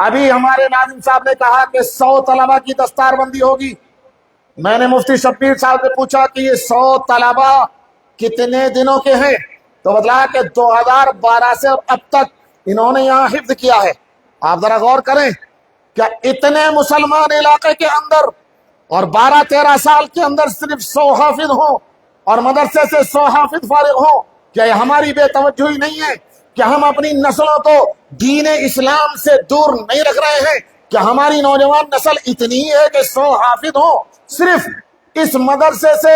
ابھی ہمارے ناظم صاحب نے کہا کہ 100 طلبہ کی دستار بندی ہوگی. میں نے مفتی شبیر صاحب سے پوچھا کہ یہ 100 طلبہ کتنے دنوں کے ہیں؟ تو بتلایا کہ 2012 سے اب تک انہوں نے یہاں حفظ کیا ہے. آپ ذرا غور کریں، کیا اتنے مسلمان علاقے کے اندر اور 12-13 سال کے اندر صرف 100 حافظ ہوں اور مدرسے سے 100 حافظ فارغ ہوں؟ کیا یہ ہماری بے توجہی نہیں ہے؟ کیا ہم اپنی نسلوں کو دین اسلام سے دور نہیں رکھ رہے ہیں؟ کیا ہماری نوجوان نسل اتنی ہے کہ 100 حافظ ہوں؟ صرف اس مدرسے سے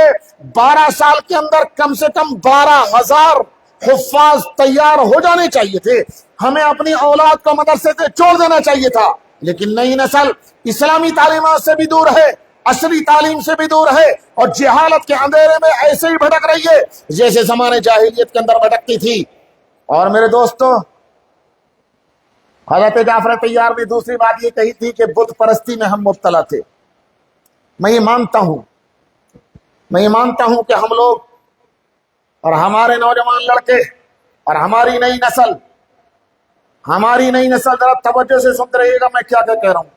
12 سال کے اندر کم سے کم 12,000 حفاظ تیار ہو جانے چاہیے تھے. ہمیں اپنی اولاد کو مدرسے سے چھوڑ دینا چاہیے تھا. لیکن نئی نسل اسلامی تعلیمات سے بھی دور ہے، عصری تعلیم سے بھی دور ہے، اور جہالت کے اندھیرے میں ایسے ہی بھٹک رہی ہے جیسے زمانے جاہلیت کے اندر بھٹکتی تھی. اور میرے دوستو، حضرت جعفر طیار نے دوسری بات یہ کہی تھی کہ بت پرستی میں ہم مبتلا تھے. میں یہ مانتا ہوں کہ ہم لوگ اور ہمارے نوجوان لڑکے اور ہماری نئی نسل ذرا توجہ سے سنتے رہیے گا میں کیا کہہ رہا ہوں.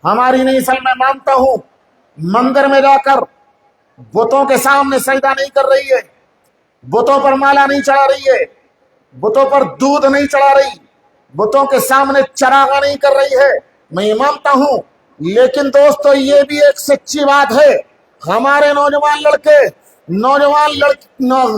ہماری نئی نسل میں مانتا ہوں مندر میں جا کر بتوں کے سامنے سجدہ نہیں کر رہی ہے، بتوں پر مالا نہیں چڑھا رہی ہے، بتوں پر دودھ نہیں چڑھا رہی، بتوں کے سامنے چراغاں نہیں کر رہی ہے. میں یہ مانتا ہوں، لیکن دوستو یہ بھی ایک سچی بات ہے، ہمارے نوجوان لڑکے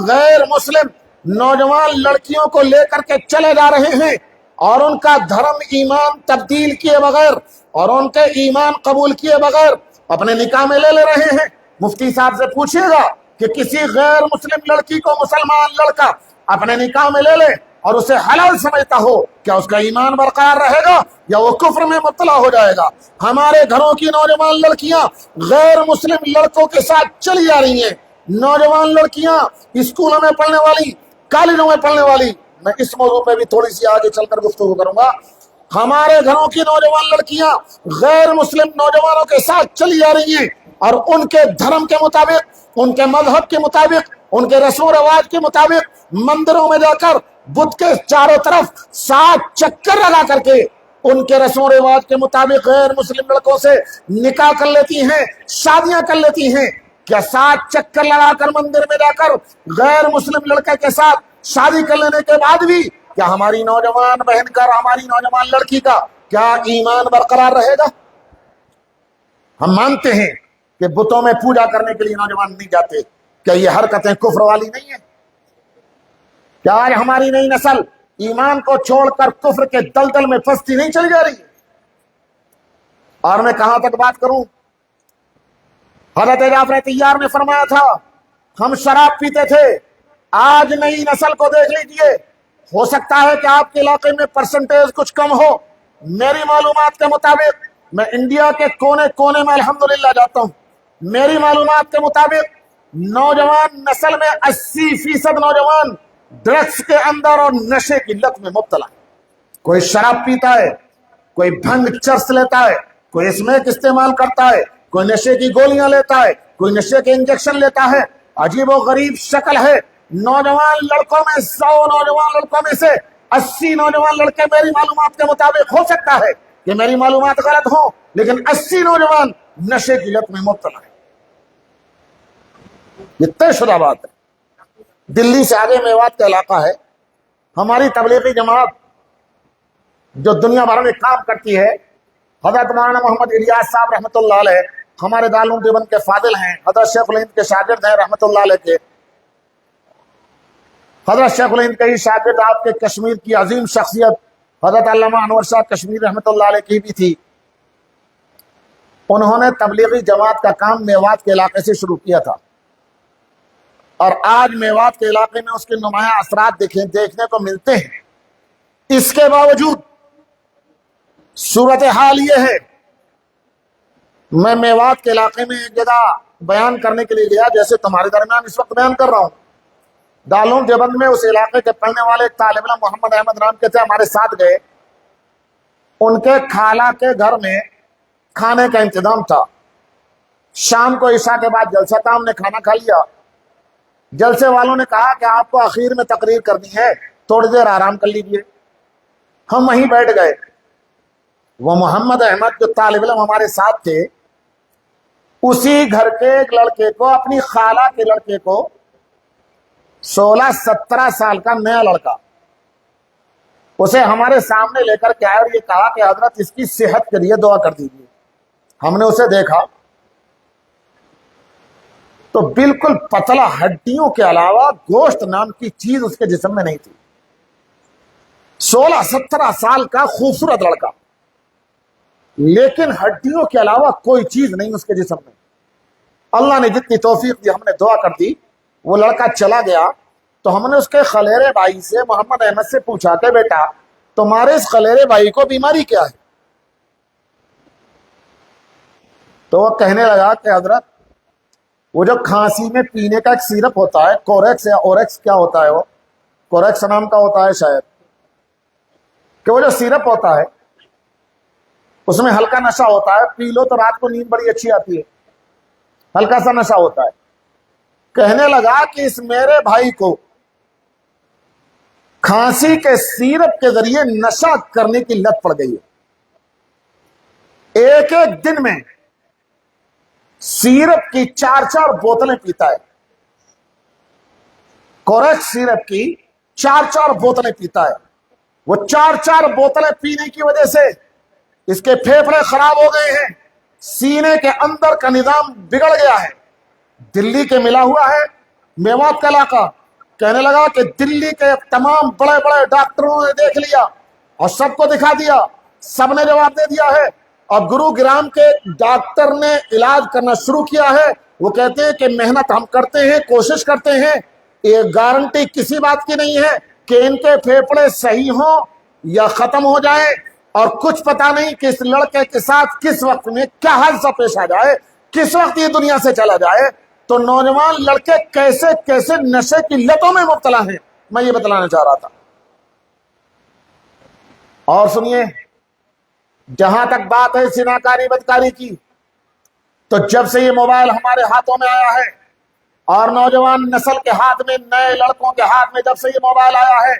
غیر مسلم نوجوان لڑکیوں کو لے کر کے چلے جا رہے ہیں اور ان کا دھرم ایمان تبدیل کیے بغیر اور ان کے ایمان قبول کیے بغیر اپنے نکاح میں لے رہے ہیں. مفتی صاحب سے پوچھئے گا کہ کسی غیر مسلم لڑکی کو مسلمان لڑکا اپنے نکاح میں لے لے اور اسے حلال سمجھتا ہو، کیا اس کا ایمان برقرار رہے گا یا وہ کفر میں مبتلا ہو جائے گا؟ ہمارے گھروں کی نوجوان لڑکیاں غیر مسلم لڑکوں کے ساتھ چلی جا رہی ہیں. نوجوان لڑکیاں اسکولوں میں پڑھنے والی، کالجوں میں پڑھنے والی، میں اس موضوع پہ بھی تھوڑی سی آگے چل کر گفتگو کروں گا. ہمارے گھروں کی نوجوان لڑکیاں غیر مسلم نوجوانوں کے ساتھ چلی جا رہی ہیں اور ان کے دھرم کے مطابق، ان کے مذہب کے مطابق، ان کے رسم و رواج کے مطابق مندروں میں جا کر بت کے چاروں طرف 7 چکر لگا کر کے ان کے رسم و رواج کے مطابق غیر مسلم لڑکوں سے نکاح کر لیتی ہیں، شادیاں کر لیتی ہیں. کیا 7 چکر لگا کر مندر میں جا کر غیر مسلم لڑکے کے ساتھ شادی کر لینے کے بعد بھی کیا ہماری نوجوان بہن کا اور ہماری نوجوان لڑکی کا کیا ایمان برقرار رہے گا؟ ہم مانتے ہیں کہ بتوں میں پوجا کرنے کے لیے نوجوان نہیں جاتے، کیا یہ حرکتیں کفر والی نہیں ہیں؟ کیا آج ہماری نئی نسل ایمان کو چھوڑ کر کفر کے دلدل میں پھنستی نہیں چلی جا رہی ہے؟ اور میں کہاں تک بات کروں؟ حضرت جعفر طیار نے فرمایا تھا ہم شراب پیتے تھے، آج نئی نسل کو دیکھ لیجئے. ہو سکتا ہے کہ آپ کے علاقے میں پرسنٹیج کچھ کم ہو، میری معلومات کے مطابق، میں انڈیا کے کونے کونے میں الحمدللہ جاتا ہوں، میری معلومات کے مطابق نوجوان نسل میں 80% نوجوان ڈرگس کے اندر اور نشے کی لت میں مبتلا ہے. کوئی شراب پیتا ہے، کوئی بھنگ چرس لیتا ہے، کوئی اسمیک استعمال کرتا ہے، کوئی نشے کی گولیاں لیتا ہے، کوئی نشے کے انجیکشن لیتا ہے. عجیب و غریب شکل ہے. نوجوان لڑکوں میں 100 نوجوان لڑکوں میں سے 80 نوجوان لڑکے میری معلومات کے مطابق، ہو سکتا ہے کہ میری معلومات غلط ہوں، لیکن 80 نوجوان نشے کی لت میں مبتلا ہے. یہ طے شدہ بات ہے. دلی سے آگے میوات کا علاقہ ہے، ہماری تبلیغی جماعت جو دنیا بھر میں کام کرتی ہے، حضرت مولانا محمد الیاس صاحب رحمۃ اللہ علیہ ہمارے دارالعلوم دیوبند کے فاضل ہیں، حضرت شیخ الہند کے شاگرد ہیں رحمۃ اللہ علیہ کے. حضرت شیخ الہند کے ہی شاگرد آپ کے کشمیر کی عظیم شخصیت حضرت علامہ انور شاہ کشمیر رحمۃ اللہ علیہ کی بھی تھی. انہوں نے تبلیغی جماعت کا کام میوات کے علاقے سے شروع کیا تھا، اور آج میوات کے علاقے میں اس کے نمایاں اثرات دیکھنے کو ملتے ہیں. اس کے باوجود صورتحال یہ ہے، میں میوات کے علاقے میں ایک جگہ بیان کرنے کے لیے گیا، جیسے تمہارے درمیان اس وقت بیان کر رہا ہوں. دارالعلوم دیوبند میں اس علاقے کے پڑھنے والے ایک طالب علم محمد احمد نام کے تھے، ہمارے ساتھ گئے. ان کے خالہ کے گھر میں کھانے کا انتظام تھا. شام کو عشاء کے بعد جلسہ تھا، ہم نے کھانا کھا لیا. جلسے والوں نے کہا کہ آپ کو اخیر میں تقریر کرنی ہے، تھوڑی دیر آرام کر لیجیے. ہم وہیں بیٹھ گئے. وہ محمد احمد جو طالب علم ہمارے ساتھ تھے، اسی گھر کے ایک لڑکے کو، اپنی خالہ کے لڑکے کو، 16-17 سال کا نیا لڑکا، اسے ہمارے سامنے لے کر کے آئے اور یہ کہا کہ حضرت اس کی صحت کے لیے دعا کر دیجیے۔ ہم نے اسے دیکھا تو بالکل پتلا، ہڈیوں کے علاوہ گوشت نام کی چیز اس کے جسم میں نہیں تھی۔ 16-17 سال کا خوبصورت لڑکا، لیکن ہڈیوں کے علاوہ کوئی چیز نہیں اس کے جسم میں۔ اللہ نے جتنی توفیق دی، ہم نے دعا کر دی، وہ لڑکا چلا گیا۔ تو ہم نے اس کے خلیرے بھائی سے، محمد احمد سے پوچھا کہ بیٹا تمہارے اس خلیرے بھائی کو بیماری کیا ہے؟ تو وہ کہنے لگا کہ حضرت وہ جو کھانسی میں پینے کا ایک سیرپ ہوتا ہے، کوریکس یا اوریکس، کیا ہوتا ہے وہ، کوریکس نام کا ہوتا ہے شاید، کہ وہ جو سیرپ ہوتا ہے اس میں ہلکا نشہ ہوتا ہے، پی لو تو رات کو نیند بڑی اچھی آتی ہے، ہلکا سا نشہ ہوتا ہے۔ کہنے لگا کہ اس میرے بھائی کو کھانسی کے سیرپ کے ذریعے نشہ کرنے کی لت پڑ گئی ہے، ایک ایک دن میں سیرپ کی 4-4 بوتلیں پیتا ہے، کوریکس سیرپ کی 4-4 بوتلیں پیتا ہے۔ وہ 4-4 بوتلیں پینے کی وجہ سے اس کے پھیپھڑے خراب ہو گئے ہیں، سینے کے اندر کا نظام بگڑ گیا ہے۔ دلی کے ملا ہوا ہے، میوات کا علاقہ، کہنے لگا کہ دلی کے تمام بڑے بڑے ڈاکٹروں نے دیکھ لیا اور سب کو دکھا دیا، سب نے جواب دے دیا ہے۔ اب گرو گرام کے ڈاکٹر نے علاج کرنا شروع کیا ہے۔ وہ کہتے ہیں کہ محنت ہم کرتے ہیں، کوشش کرتے ہیں، یہ گارنٹی کسی بات کی نہیں ہے کہ ان کے پھیپھڑے صحیح ہوں یا ختم ہو جائیں، اور کچھ پتا نہیں کہ اس لڑکے کے ساتھ کس وقت میں کیا حادثہ پیش آ جائے، کس وقت یہ دنیا سے چلا جائے۔ تو نوجوان لڑکے کیسے کیسے نشے کی لتوں میں مبتلا ہیں، میں یہ بتلانا چاہ رہا تھا۔ اور سنیے، جہاں تک بات ہے زناکاری بدکاری کی، تو جب سے یہ موبائل ہمارے ہاتھوں میں آیا ہے اور نوجوان نسل کے ہاتھ میں، نئے لڑکوں کے ہاتھ میں جب سے یہ موبائل آیا ہے،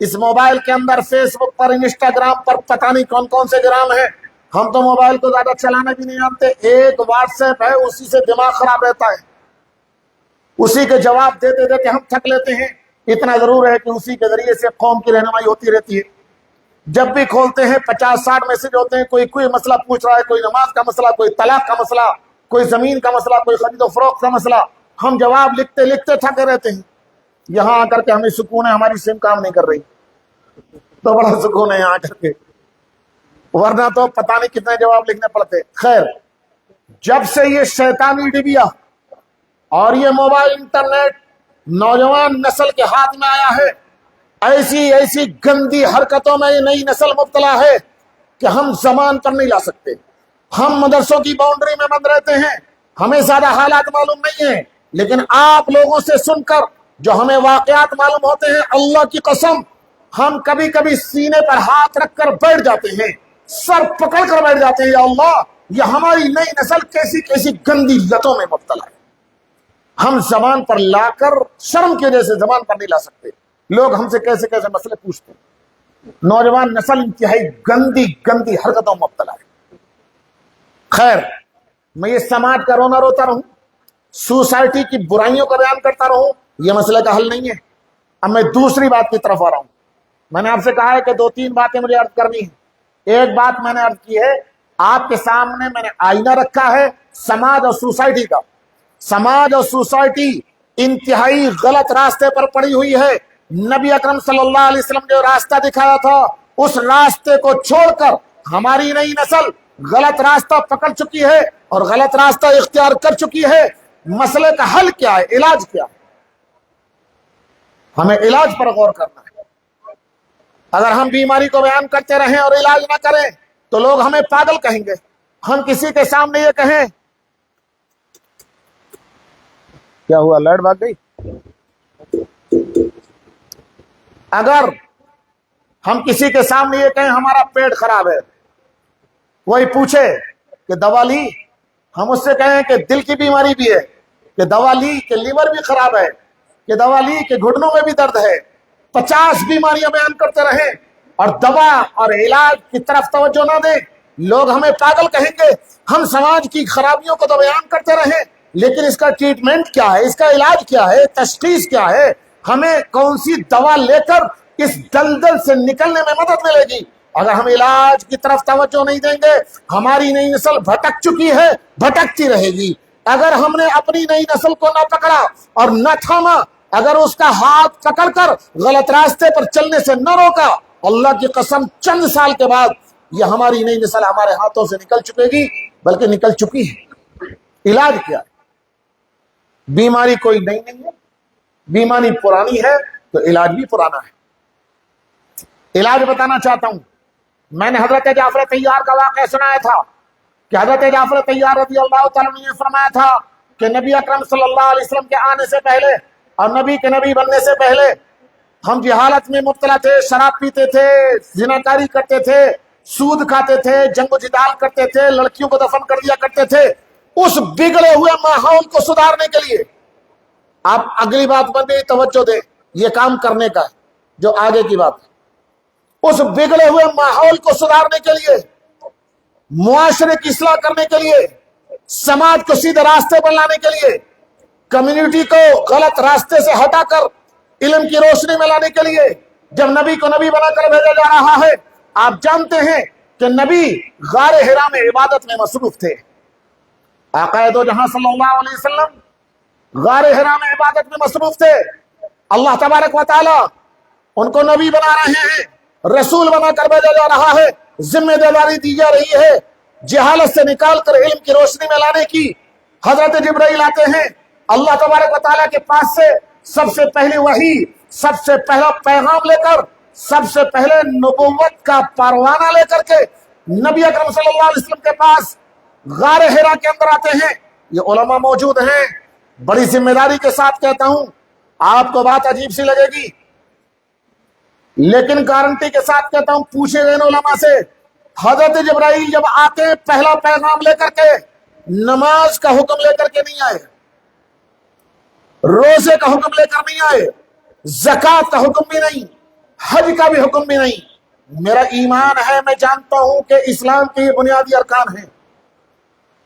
اس موبائل کے اندر فیس بک پر، انسٹاگرام پر پتہ نہیں کون کون سے گرام ہیں۔ ہم تو موبائل کو زیادہ چلانا بھی نہیں جانتے، ایک واٹس ایپ ہے، اسی سے دماغ خراب رہتا ہے، اسی کے جواب دیتے دیتے ہم تھک لیتے ہیں۔ اتنا ضرور ہے کہ اسی کے ذریعے سے قوم کی رہنمائی ہوتی رہتی ہے۔ جب بھی کھولتے ہیں 50-60 میسج ہوتے ہیں، کوئی مسئلہ پوچھ رہا ہے، کوئی نماز کا مسئلہ، کوئی طلاق کا مسئلہ، کوئی زمین کا مسئلہ، کوئی خرید و فروخت کا مسئلہ۔ ہم جواب لکھتے لکھتے تھکے رہتے ہیں۔ یہاں آ کر کے ہمیں سکون ہے، ہماری سم کام نہیں کر رہی تو بڑا سکون ہے یہاں آ کر کے، ورنہ تو پتہ نہیں کتنے جواب لکھنے پڑتے۔ خیر، جب سے یہ شیطانی ڈبیا اور یہ موبائل انٹرنیٹ نوجوان نسل کے ہاتھ میں آیا ہے، ایسی گندی حرکتوں میں یہ نئی نسل مبتلا ہے کہ ہم زبان پر نہیں لا سکتے۔ ہم مدرسوں کی باؤنڈری میں بند رہتے ہیں، ہمیں زیادہ حالات معلوم نہیں ہیں، لیکن آپ لوگوں سے سن کر جو ہمیں واقعات معلوم ہوتے ہیں، اللہ کی قسم ہم کبھی کبھی سینے پر ہاتھ رکھ کر بیٹھ جاتے ہیں، سر پکڑ کر بیٹھ جاتے ہیں، یا اللہ یہ ہماری نئی نسل کیسی کیسی گندی لتوں میں مبتلا ہے۔ ہم زبان پر لا کر، شرم کی وجہ سے زبان پر نہیں لا سکتے۔ لوگ ہم سے کیسے کیسے مسئلے پوچھتے ہیں۔ نوجوان نسل انتہائی گندی گندی حرکتوں میں مبتلا ہے۔ خیر، میں یہ سماج کا رونا روتا رہوں، سوسائٹی کی برائیوں کا بیان کرتا رہوں، یہ مسئلے کا حل نہیں ہے۔ اب میں دوسری بات کی طرف آ رہا ہوں۔ میں نے آپ سے کہا ہے کہ 2-3 باتیں مجھے عرض کرنی ہیں۔ ایک بات میں نے عرض کی ہے، آپ کے سامنے میں نے آئینہ رکھا ہے سماج اور سوسائٹی کا۔ سماج اور سوسائٹی انتہائی غلط راستے پر پڑی ہوئی ہے۔ نبی اکرم صلی اللہ علیہ وسلم نے جو راستہ دکھایا تھا، اس راستے کو چھوڑ کر ہماری نئی نسل غلط راستہ پکڑ چکی ہے اور غلط راستہ اختیار کر چکی ہے۔ مسئلے کا حل کیا ہے؟ علاج کیا ہے؟ ہمیں علاج پر غور کرنا ہے۔ اگر ہم بیماری کو بیان کرتے رہیں اور علاج نہ کریں تو لوگ ہمیں پاگل کہیں گے۔ ہم کسی کے سامنے یہ کہیں، کیا ہوا، لائٹ بھاگ گئی؟ اگر ہم کسی کے سامنے یہ کہیں ہمارا پیٹ خراب ہے، کوئی پوچھے کہ دوا لی، ہم اس سے کہیں کہ دل کی بیماری بھی ہے، کہ دوا لی کہ لیور بھی خراب ہے، کہ دوا لی کہ گھٹنوں میں بھی درد ہے، 50 بیماریاں بیان کرتے رہیں اور دوا اور علاج کی طرف توجہ نہ دیں، لوگ ہمیں پاگل کہیں گے، ہم سماج کی خرابیوں کو تو بیان کرتے رہیں، لیکن اس کا ٹریٹمنٹ کیا ہے، اس کا علاج کیا ہے، تشخیص کیا ہے، ہمیں کون سی دوا لے کر اس دلدل سے نکلنے میں مدد ملے گی؟ اگر ہم علاج کی طرف توجہ نہیں دیں گے، ہماری نئی نسل بھٹک چکی ہے، بھٹکتی رہے گی۔ اگر ہم نے اپنی نئی نسل کو نہ پکڑا اور نہ تھاما، اگر اس کا ہاتھ پکڑ کر غلط راستے پر چلنے سے نہ روکا، اللہ کی قسم چند سال کے بعد یہ ہماری نئی نسل ہمارے ہاتھوں سے نکل چکے گی، بلکہ نکل چکی ہے۔ علاج کیا ہے؟ بیماری کوئی نئی نہیں ہے، بیماری پرانی ہے تو علاج بھی پرانا ہے۔ علاج بتانا چاہتا ہوں، میں نے حضرت جعفر طیار کا واقعہ سنایا تھا کہ حضرت جعفر طیار رضی اللہ تعالیٰ عنہ نے فرمایا تھا کہ نبی اکرم صلی اللہ علیہ وسلم کے آنے سے پہلے اور نبی کے نبی بننے سے پہلے ہم جہالت میں مبتلا تھے، شراب پیتے تھے، زناکاری کرتے تھے، سود کھاتے تھے، جنگ و جدال کرتے تھے، لڑکیوں کو دفن کر دیا کرتے تھے۔ اس بگڑے ہوئے ماحول کو سدھارنے کے لیے آپ اگلی بات پر بھی توجہ دیں، یہ کام کرنے کا ہے جو آگے کی بات ہے۔ اس بگڑے ہوئے ماحول کو سدھارنے کے لیے، معاشرے کی اصلاح کرنے کے لیے، سماج کو سیدھے راستے پر لانے کے لیے، کمیونٹی کو غلط راستے سے ہٹا کر علم کی روشنی میں لانے کے لیے جب نبی کو نبی بنا کر بھیجا جا رہا ہے، آپ جانتے ہیں کہ نبی غار حرا میں عبادت میں مصروف تھے۔ آقا دو جہاں صلی اللہ علیہ وسلم غار حرا میں عبادت میں مصروف تھے۔ اللہ تبارک و تعالی ان کو نبی بنا رہے ہیں، رسول بنا کر بھیجا جا رہا ہے، ذمہ داری دی جا رہی ہے جہالت سے نکال کر علم کی روشنی میں لانے کی۔ حضرت جبرائیل آتے ہیں اللہ تبارک و تعالیٰ کے پاس سے، سب سے پہلی وحی، سب سے پہلا پیغام لے کر، سب سے پہلے نبوت کا پروانہ لے کر کے نبی اکرم صلی اللہ علیہ وسلم کے پاس غار حرا کے اندر آتے ہیں۔ یہ علماء موجود ہیں، بڑی ذمہ داری کے ساتھ کہتا ہوں، آپ کو بات عجیب سی لگے گی لیکن گارنٹی کے ساتھ کہتا ہوں، پوچھے گئے علماء سے، حضرت جبرائیل جب آتے پہلا پیغام لے کر کے نماز کا حکم لے کر کے نہیں آئے، روزے کا حکم لے کر نہیں آئے، زکوٰۃ کا حکم بھی نہیں، حج کا بھی حکم بھی نہیں۔ میرا ایمان ہے، میں جانتا ہوں کہ اسلام کے یہ بنیادی ارکان ہیں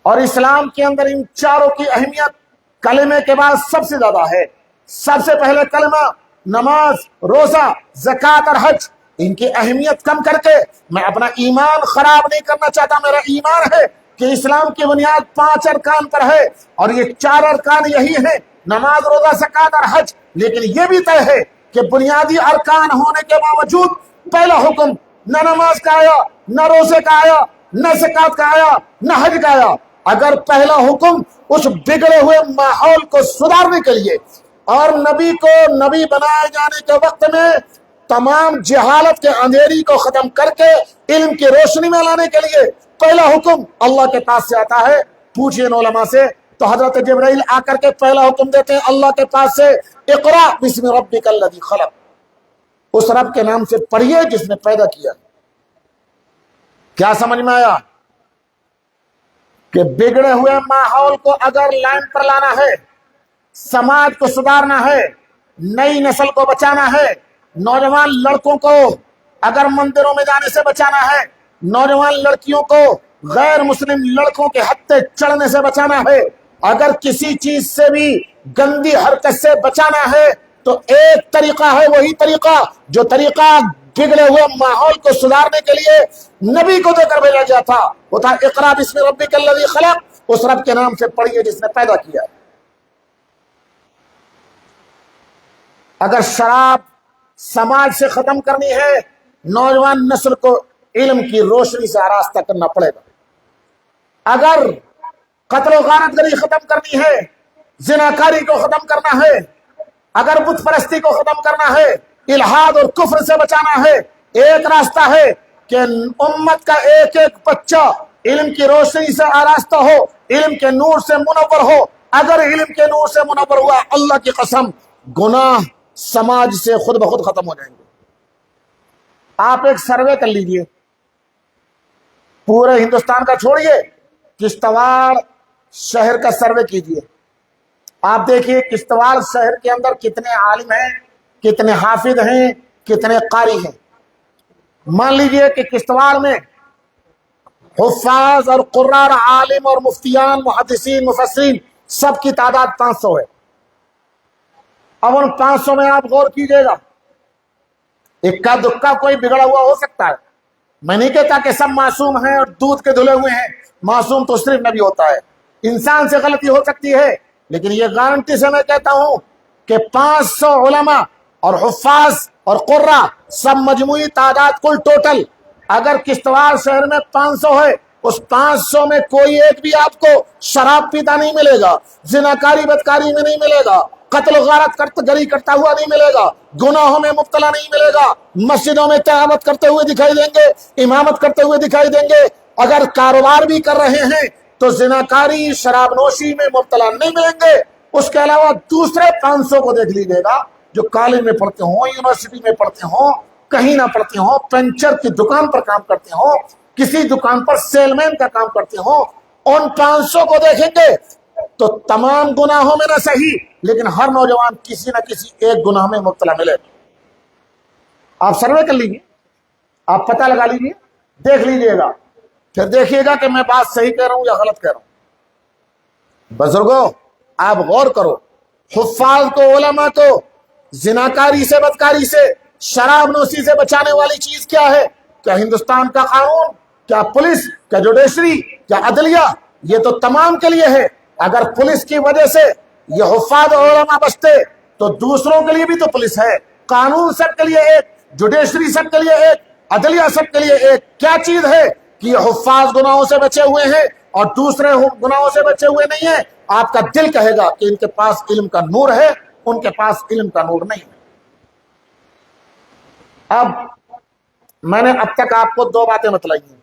اور اسلام کے اندر ان چاروں کی اہمیت کلمے کے بعد سب سے زیادہ ہے۔ سب سے پہلے کلمہ، نماز، روزہ، زکوٰۃ اور حج، ان کی اہمیت کم کر کے میں اپنا ایمان خراب نہیں کرنا چاہتا۔ میرا ایمان ہے کہ اسلام کی بنیاد 5 ارکان پر ہے اور یہ 4 ارکان یہی ہیں، نماز، روزہ، زکوٰۃ اور حج۔ لیکن یہ بھی طے ہے کہ بنیادی ارکان ہونے کے باوجود پہلا حکم نہ نماز کا آیا، نہ روزے کا آیا، نہ زکوٰۃ کا آیا، نہ حج کا آیا۔ اگر پہلا حکم اس بگڑے ہوئے ماحول کو سدھارنے کے لیے اور نبی کو نبی بنائے جانے کے وقت میں تمام جہالت کے اندھیری کو ختم کر کے علم کی روشنی میں لانے کے لیے پہلا حکم اللہ کے پاس سے آتا ہے، پوچھئے علماء سے، تو حضرت جبرائیل آ کر کے پہلا حکم دیتے ہیں اللہ کے پاس سے، اقرأ بسم ربک الذی خلق، اس رب کے نام سے پڑھیے جس نے پیدا کیا۔ کیا سمجھ میں آیا کہ بگڑے ہوئے ماحول کو اگر لائن پر لانا ہے، سماج کو سدھارنا ہے، نئی نسل کو بچانا ہے، نوجوان لڑکوں کو اگر مندروں میں جانے سے بچانا ہے، نوجوان لڑکیوں کو غیر مسلم لڑکوں کے ہتھے چڑھنے سے بچانا ہے، اگر کسی چیز سے بھی گندی حرکت سے بچانا ہے تو ایک طریقہ ہے، وہی طریقہ جو طریقہ بگڑے ہوئے ماحول کو سدھارنے کے لیے نبی کو دے کر بھیجا گیا تھا، وہ تھا اقرأ بسم ربک الذی خلق، اس رب کے نام سے پڑھیے جس نے پیدا کیا۔ اگر شراب سماج سے ختم کرنی ہے، نوجوان نسل کو علم کی روشنی سے آراستہ کرنا پڑے گا۔ اگر قتل و غارت گری ختم کرنی ہے، زناکاری کو ختم کرنا ہے، اگر بت پرستی کو ختم کرنا ہے، الحاد اور کفر سے بچانا ہے، ایک راستہ ہے کہ امت کا ایک ایک بچہ علم کی روشنی سے آراستہ ہو، علم کے نور سے منور ہو۔ اگر علم کے نور سے منور ہوا، اللہ کی قسم، گناہ سماج سے خود بخود ختم ہو جائیں گے۔ آپ ایک سروے کر لیجئے، پورے ہندوستان کا چھوڑیے، کشتواڑ شہر کا سروے کیجئے، آپ دیکھیے کشتواڑ شہر کے اندر کتنے عالم ہیں، کتنے حافظ ہیں، کتنے قاری ہیں۔ مان لیجئے کہ کشتواڑ میں حفاظ اور قرار عالم اور مفتیان محدثین مفسرین سب کی تعداد 500 ہے. اب ان 500 میں آپ غور کیجئے گا، اکا دکا کوئی بگڑا ہوا ہو سکتا ہے. میں نہیں کہتا کہ سب معصوم ہیں اور دودھ کے دھلے ہوئے ہیں، معصوم تو صرف نبی ہوتا ہے. انسان سے غلطی ہو سکتی ہے، لیکن یہ گارنٹی سے میں کہتا ہوں کہ 500 علماء اور حفاظ اور قرہ سب مجموعی تعداد کل ٹوٹل اگر کشتواڑ شہر میں 500 ہے، اس 500 میں کوئی ایک بھی آپ کو شراب پیتا نہیں ملے گا، زناکاری بدکاری میں نہیں ملے گا، قتل و غارت گری کرتا ہوا نہیں ملے گا، گناہوں میں مبتلا نہیں ملے گا، مسجدوں میں تلاوت کرتے ہوئے دکھائی دیں گے، امامت کرتے ہوئے دکھائی دیں گے. اگر کاروبار بھی کر رہے ہیں تو زناکاری شراب نوشی میں مبتلا نہیں ملیں گے. اس کے علاوہ دوسرے 500 کو دیکھ لیجیے گا جو کالج میں پڑھتے ہوں، یونیورسٹی میں پڑھتے ہوں، کہیں نہ پڑھتے ہوں، پنچر کی دکان پر کام کرتے ہوں، کسی دکان پر سیل مین کا کام کرتے ہوں. ان 500 کو دیکھیں گے تو تمام گناہوں میں نہ صحیح لیکن ہر نوجوان کسی نہ کسی ایک گناہ میں مبتلا ملے. آپ سروے کر لیجیے، آپ پتہ لگا لیجیے، دیکھ لیجیے گا، پھر دیکھیے گا کہ میں بات صحیح کہہ رہا ہوں یا غلط کہہ رہا ہوں. بزرگوں آپ غور کرو، حفاظ کو علماء کو زناکاری سے بدکاری سے شراب نوشی سے بچانے والی چیز کیا ہے؟ کیا ہندوستان کا قانون، کیا پولیس، کیا جوڈیشری، کیا عدلیہ؟ یہ تو تمام کے لیے ہے. اگر پولیس کی وجہ سے یہ حفاظ اور علماء بچتے تو دوسروں کے لیے بھی تو پولیس ہے. قانون سب کے لیے ایک، جوڈیشری سب کے لیے ایک، عدلیہ سب کے لیے ایک. کیا چیز ہے کہ یہ حفاظ گناہوں سے بچے ہوئے ہیں اور دوسرے گناہوں سے بچے ہوئے نہیں ہیں؟ آپ کا دل کہے گا کہ ان کے پاس علم کا نور ہے، ان کے پاس علم کا نور نہیں ہے. اب میں نے اب تک آپ کو 2 باتیں بتلائی ہیں،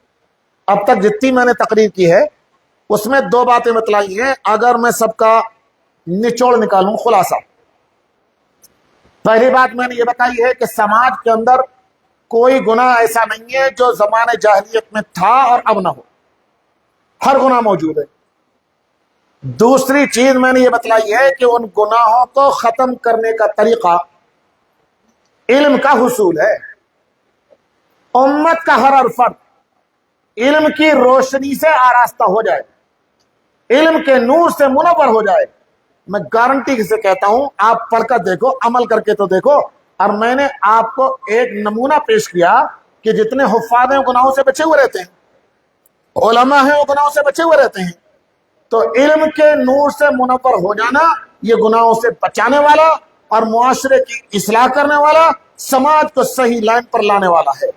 اب تک جتنی میں نے تقریر کی ہے اس میں 2 باتیں بتلائی ہیں. اگر میں سب کا نچوڑ نکالوں، خلاصہ، پہلی بات میں نے یہ بتائی ہے کہ سماج کے اندر کوئی گناہ ایسا نہیں ہے جو زمانے جاہلیت میں تھا اور اب نہ ہو، ہر گناہ موجود ہے. دوسری چیز میں نے یہ بتلائی ہے کہ ان گناہوں کو ختم کرنے کا طریقہ علم کا حصول ہے. امت کا ہر فرد علم کی روشنی سے آراستہ ہو جائے، علم کے نور سے منور ہو جائے. میں گارنٹی سے کہتا ہوں، آپ پڑھ کر دیکھو، عمل کر کے تو دیکھو. اور میں نے آپ کو ایک نمونہ پیش کیا کہ جتنے حفاظ ہیں گناہوں سے بچے ہوئے رہتے ہیں، علماء ہیں وہ گناہوں سے بچے ہوئے رہتے ہیں. تو علم کے نور سے منور ہو جانا یہ گناہوں سے بچانے والا اور معاشرے کی اصلاح کرنے والا، سماج کو صحیح لائن پر لانے والا ہے.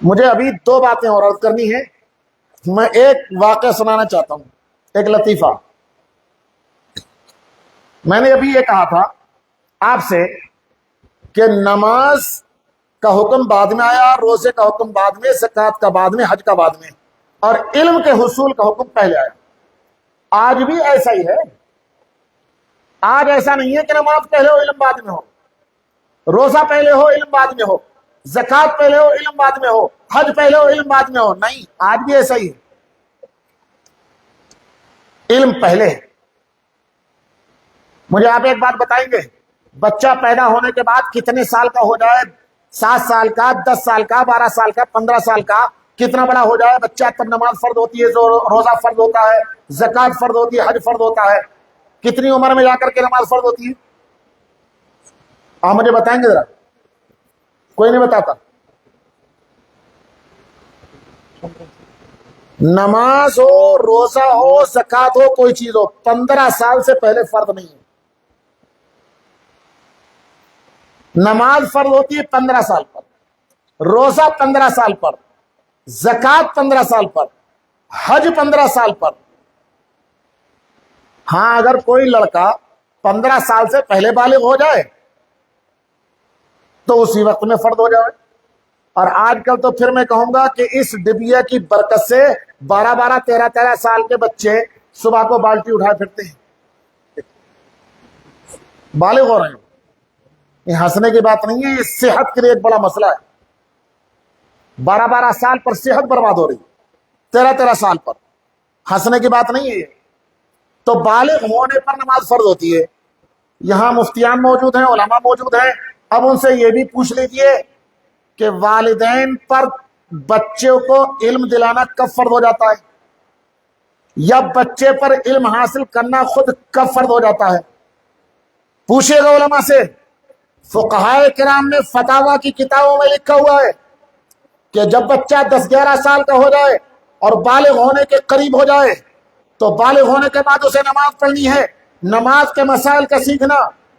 مجھے ابھی 2 باتیں اور عرض کرنی ہے. میں ایک واقعہ سنانا چاہتا ہوں، ایک لطیفہ. میں نے ابھی یہ کہا تھا آپ سے کہ نماز کا حکم بعد میں آیا، روزے کا حکم بعد میں، زکوٰۃ کا بعد میں، حج کا بعد میں، اور علم کے حصول کا حکم پہلے آیا. آج بھی ایسا ہی ہے. آج ایسا نہیں ہے کہ نماز پہلے ہو علم بعد میں ہو، روزہ پہلے ہو علم بعد میں ہو، زکوٰۃ پہلے ہو علم بعد میں ہو، حج پہلے ہو علم بعد میں ہو. نہیں، آج بھی ایسا ہی ہے، علم پہلے ہے. مجھے آپ ایک بات بتائیں گے، بچہ پیدا ہونے کے بعد کتنے سال کا ہو جائے، 7 سال کا، 10 سال کا، 12 سال کا، 15 سال کا، کتنا بڑا ہو جائے بچہ تب نماز فرض ہوتی ہے، روزہ فرض ہوتا ہے، زکوٰۃ فرض ہوتی ہے، حج فرض ہوتا ہے؟ کتنی عمر میں جا کر کے نماز فرض ہوتی ہے؟ آپ مجھے بتائیں گے ذرا؟ کوئی نہیں بتاتا. نماز ہو، روزہ ہو، زکوٰۃ ہو، کوئی چیز ہو، 15 سال سے پہلے فرض نہیں ہے. نماز فرض ہوتی ہے 15 سال پر، روزہ 15 سال پر، زکوٰۃ 15 سال پر، حج 15 سال پر. ہاں، اگر کوئی لڑکا 15 سال سے پہلے بالغ ہو جائے تو اسی وقت میں فرض ہو جائے. اور آج کل تو پھر میں کہوں گا کہ اس ڈبیا کی برکت سے 12 13 سال کے بچے صبح کو بالٹی اٹھائے پھرتے ہیں، بالغ ہو رہے ہیں. یہ ہنسنے کی بات نہیں ہے، یہ صحت کے لیے ایک بڑا مسئلہ ہے. 12 سال پر صحت برباد ہو رہی، 13 سال پر. ہنسنے کی بات نہیں ہے یہ. تو بالغ ہونے پر نماز فرض ہوتی ہے. یہاں مفتیان موجود ہیں، علماء موجود ہیں. اب ان سے یہ بھی پوچھ لیجئے کہ والدین پر بچوں کو علم دلانا کب فرض ہو جاتا ہے؟ یا بچے پر علم حاصل کرنا خود کب فرض ہو جاتا ہے؟ پوچھے گا علماء سے۔ فقہائے کرام نے فتاوی کی کتابوں میں لکھا ہوا ہے کہ جب بچہ 10-11 سال کا ہو جائے اور بالغ ہونے کے قریب ہو جائے تو بالغ ہونے کے بعد اسے نماز پڑھنی ہے۔ نماز کے مسائل کا سیکھنا،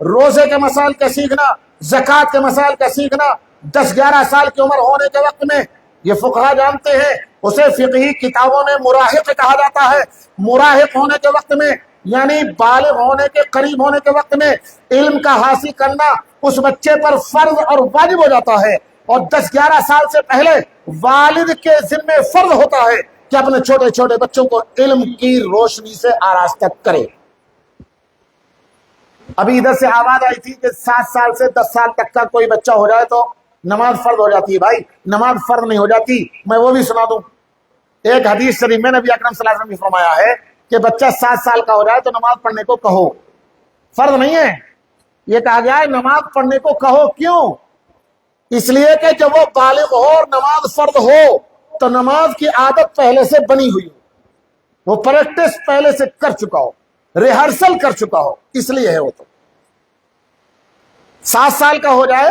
روزے کے مسائل کا سیکھنا، زکوٰۃ کے مسائل کا سیکھنا 10-11 سال کی عمر ہونے کے وقت میں، یہ فقہا جانتے ہیں اسے فقہی کتابوں میں مراہق کہا جاتا ہے۔ مراہق ہونے کے وقت میں یعنی بالغ ہونے کے قریب ہونے کے وقت میں علم کا حاصل کرنا اس بچے پر فرض اور واجب ہو جاتا ہے، اور 10-11 سال سے پہلے والد کے ذمے فرض ہوتا ہے کہ اپنے چھوٹے چھوٹے بچوں کو علم کی روشنی سے آراستہ کرے۔ ابھی ادھر سے آواز آئی تھی کہ 7 سال سے 10 سال تک کا کوئی بچہ ہو جائے تو نماز فرض ہو جاتی ہے۔ بھائی نماز فرض نہیں ہو جاتی، میں وہ بھی سنا دوں۔ ایک حدیث شریف میں نبی اکرم صلی اللہ علیہ وسلم نے فرمایا ہے کہ بچہ 7 سال کا ہو جائے تو نماز پڑھنے کو کہو، فرض نہیں ہے۔ یہ کہا گیا ہے نماز پڑھنے کو کہو، کیوں؟ اس لیے کہ جب وہ بالغ ہو اور نماز فرض ہو تو نماز کی عادت پہلے سے بنی ہوئی ہو، وہ پریکٹس پہلے سے کر چکا ہو، ریہرسل کر چکا ہو، اس لیے ہے وہ۔ تو 7 سال کا ہو جائے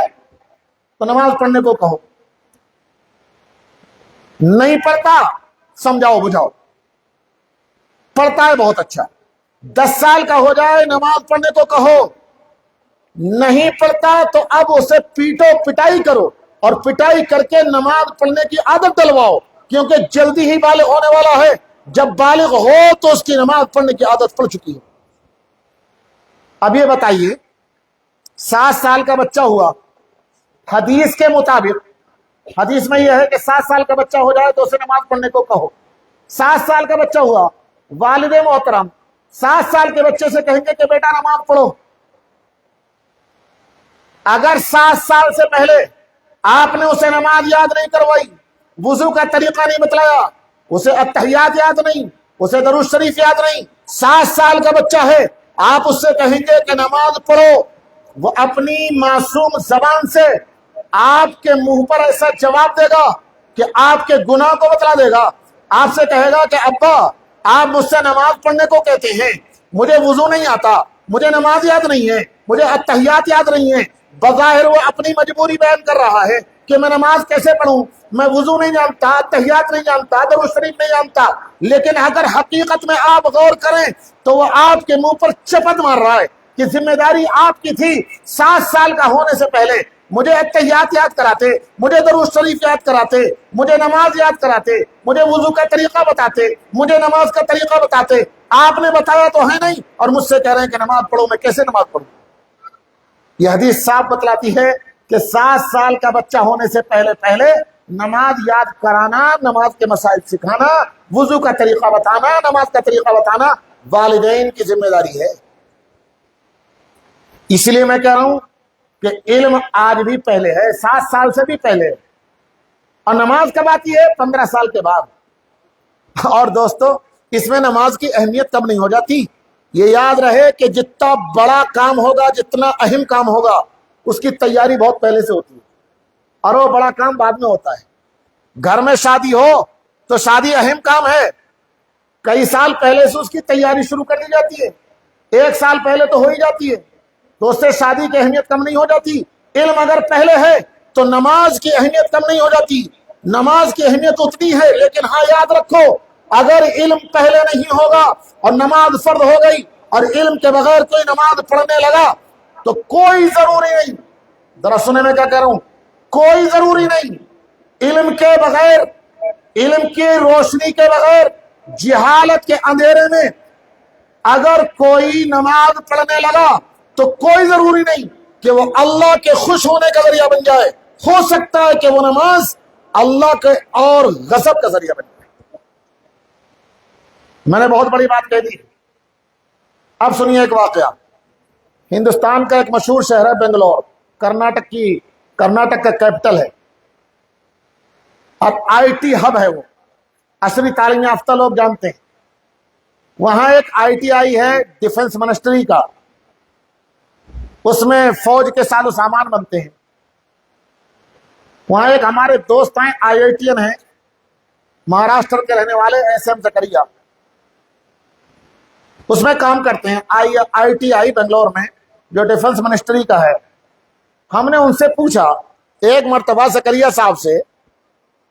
تو نماز پڑھنے کو کہو، نہیں پڑھتا سمجھاؤ بجھاؤ، پڑھتا ہے بہت اچھا۔ 10 سال کا ہو جائے نماز پڑھنے کو کہو، نہیں پڑھتا تو اب اسے پیٹو، پٹائی کرو، اور پٹائی کر کے نماز پڑھنے کی عادت ڈلواؤ، کیونکہ جلدی ہی بالغ ہونے والا ہے۔ جب بالغ ہو تو اس کی نماز پڑھنے کی عادت پڑ چکی ہے۔ اب یہ بتائیے 7 سال کا بچہ ہوا، حدیث کے مطابق، حدیث میں یہ ہے کہ 7 سال کا بچہ ہو جائے تو اسے نماز پڑھنے کو کہو۔ 7 سال کا بچہ ہوا، والد محترم 7 سال کے بچے سے کہیں گے کہ بیٹا نماز پڑھو۔ اگر 7 سال سے پہلے آپ نے اسے نماز یاد نہیں کروائی، وضو کا طریقہ نہیں بتلایا، اسے التحیات یاد نہیں، اسے درود شریف یاد نہیں، 7 سال کا بچہ ہے، آپ اس سے کہیں گے کہ نماز پڑھو، وہ اپنی معصوم زبان سے آپ کے منہ پر ایسا جواب دے گا کہ آپ کے گناہ کو بتلا دے گا۔ آپ سے کہے گا کہ ابا آپ مجھ سے نماز پڑھنے کو کہتے ہیں، مجھے وضو نہیں آتا، مجھے نماز یاد نہیں ہے، مجھے التحیات یاد نہیں ہے۔ بظاہر وہ اپنی مجبوری بیان کر رہا ہے کہ میں نماز کیسے پڑھوں، میں وضو نہیں جانتا، التحیات نہیں جانتا، درود شریف نہیں جانتا، لیکن اگر حقیقت میں آپ غور کریں تو وہ آپ کے منہ پر چپت مار رہا ہے کہ ذمہ داری آپ کی تھی 7 سال کا ہونے سے پہلے مجھے التحیات یاد کراتے، مجھے درود شریف یاد کراتے، مجھے نماز یاد کراتے، مجھے وضو کا طریقہ بتاتے، مجھے نماز کا طریقہ بتاتے۔ آپ نے بتایا تو ہے نہیں، اور مجھ سے کہہ رہے ہیں کہ نماز پڑھو، میں کیسے نماز پڑھوں؟ یہ حدیث صاف بتلاتی ہے کہ 7 سال کا بچہ ہونے سے پہلے نماز یاد کرانا، نماز کے مسائل سکھانا، وضو کا طریقہ بتانا، نماز کا طریقہ بتانا والدین کی ذمہ داری ہے۔ اس لیے میں کہہ رہا ہوں کہ علم آج بھی پہلے ہے، 7 سال سے بھی پہلے، اور نماز کب آتی ہے؟ 15 سال کے بعد۔ اور دوستو اس میں نماز کی اہمیت کب نہیں ہو جاتی؟ یہ یاد رہے کہ جتنا بڑا کام ہوگا، جتنا اہم کام ہوگا، اس کی تیاری بہت پہلے سے ہوتی ہے، اور وہ بڑا کام بعد میں ہوتا ہے۔ گھر میں شادی ہو تو شادی اہم کام ہے، کئی سال پہلے سے اس کی تیاری شروع کر دی جاتی ہے، 1 سال پہلے تو ہو ہی جاتی ہے، تو اس سے شادی کی اہمیت کم نہیں ہو جاتی۔ علم اگر پہلے ہے تو نماز کی اہمیت کم نہیں ہو جاتی، نماز کی اہمیت اتنی ہے، لیکن ہاں یاد رکھو اگر علم پہلے نہیں ہوگا اور نماز فرض ہو گئی اور علم کے بغیر کوئی نماز پڑھنے لگا تو کوئی ضروری نہیں، ذرا سنے میں کیا کہہ رہا ہوں، کوئی ضروری نہیں، علم کے بغیر، علم کی روشنی کے بغیر، جہالت کے اندھیرے میں اگر کوئی نماز پڑھنے لگا تو کوئی ضروری نہیں کہ وہ اللہ کے خوش ہونے کا ذریعہ بن جائے، ہو سکتا ہے کہ وہ نماز اللہ کے اور غضب کا ذریعہ بن جائے۔ میں نے بہت بڑی بات کہہ دی، اب سنیے ایک واقعہ۔ ہندوستان کا ایک مشہور شہر ہے بنگلور، کرناٹک کا کیپٹل ہے، اور آئی ٹی ہب ہے، وہ عصری تعلیم یافتہ لوگ جانتے ہیں۔ وہاں ایک آئی ٹی آئی ہے ڈیفنس منسٹری کا، اس میں فوج کے ساز و سامان بنتے ہیں۔ وہاں ایک ہمارے دوست ہیں IITN ہیں مہاراشٹر کے رہنے والے SM زکریا، اس میں کام کرتے ہیں ITI بنگلور میں جو ڈیفنس منسٹری کا ہے۔ ہم نے ان سے پوچھا ایک مرتبہ زکریا صاحب سے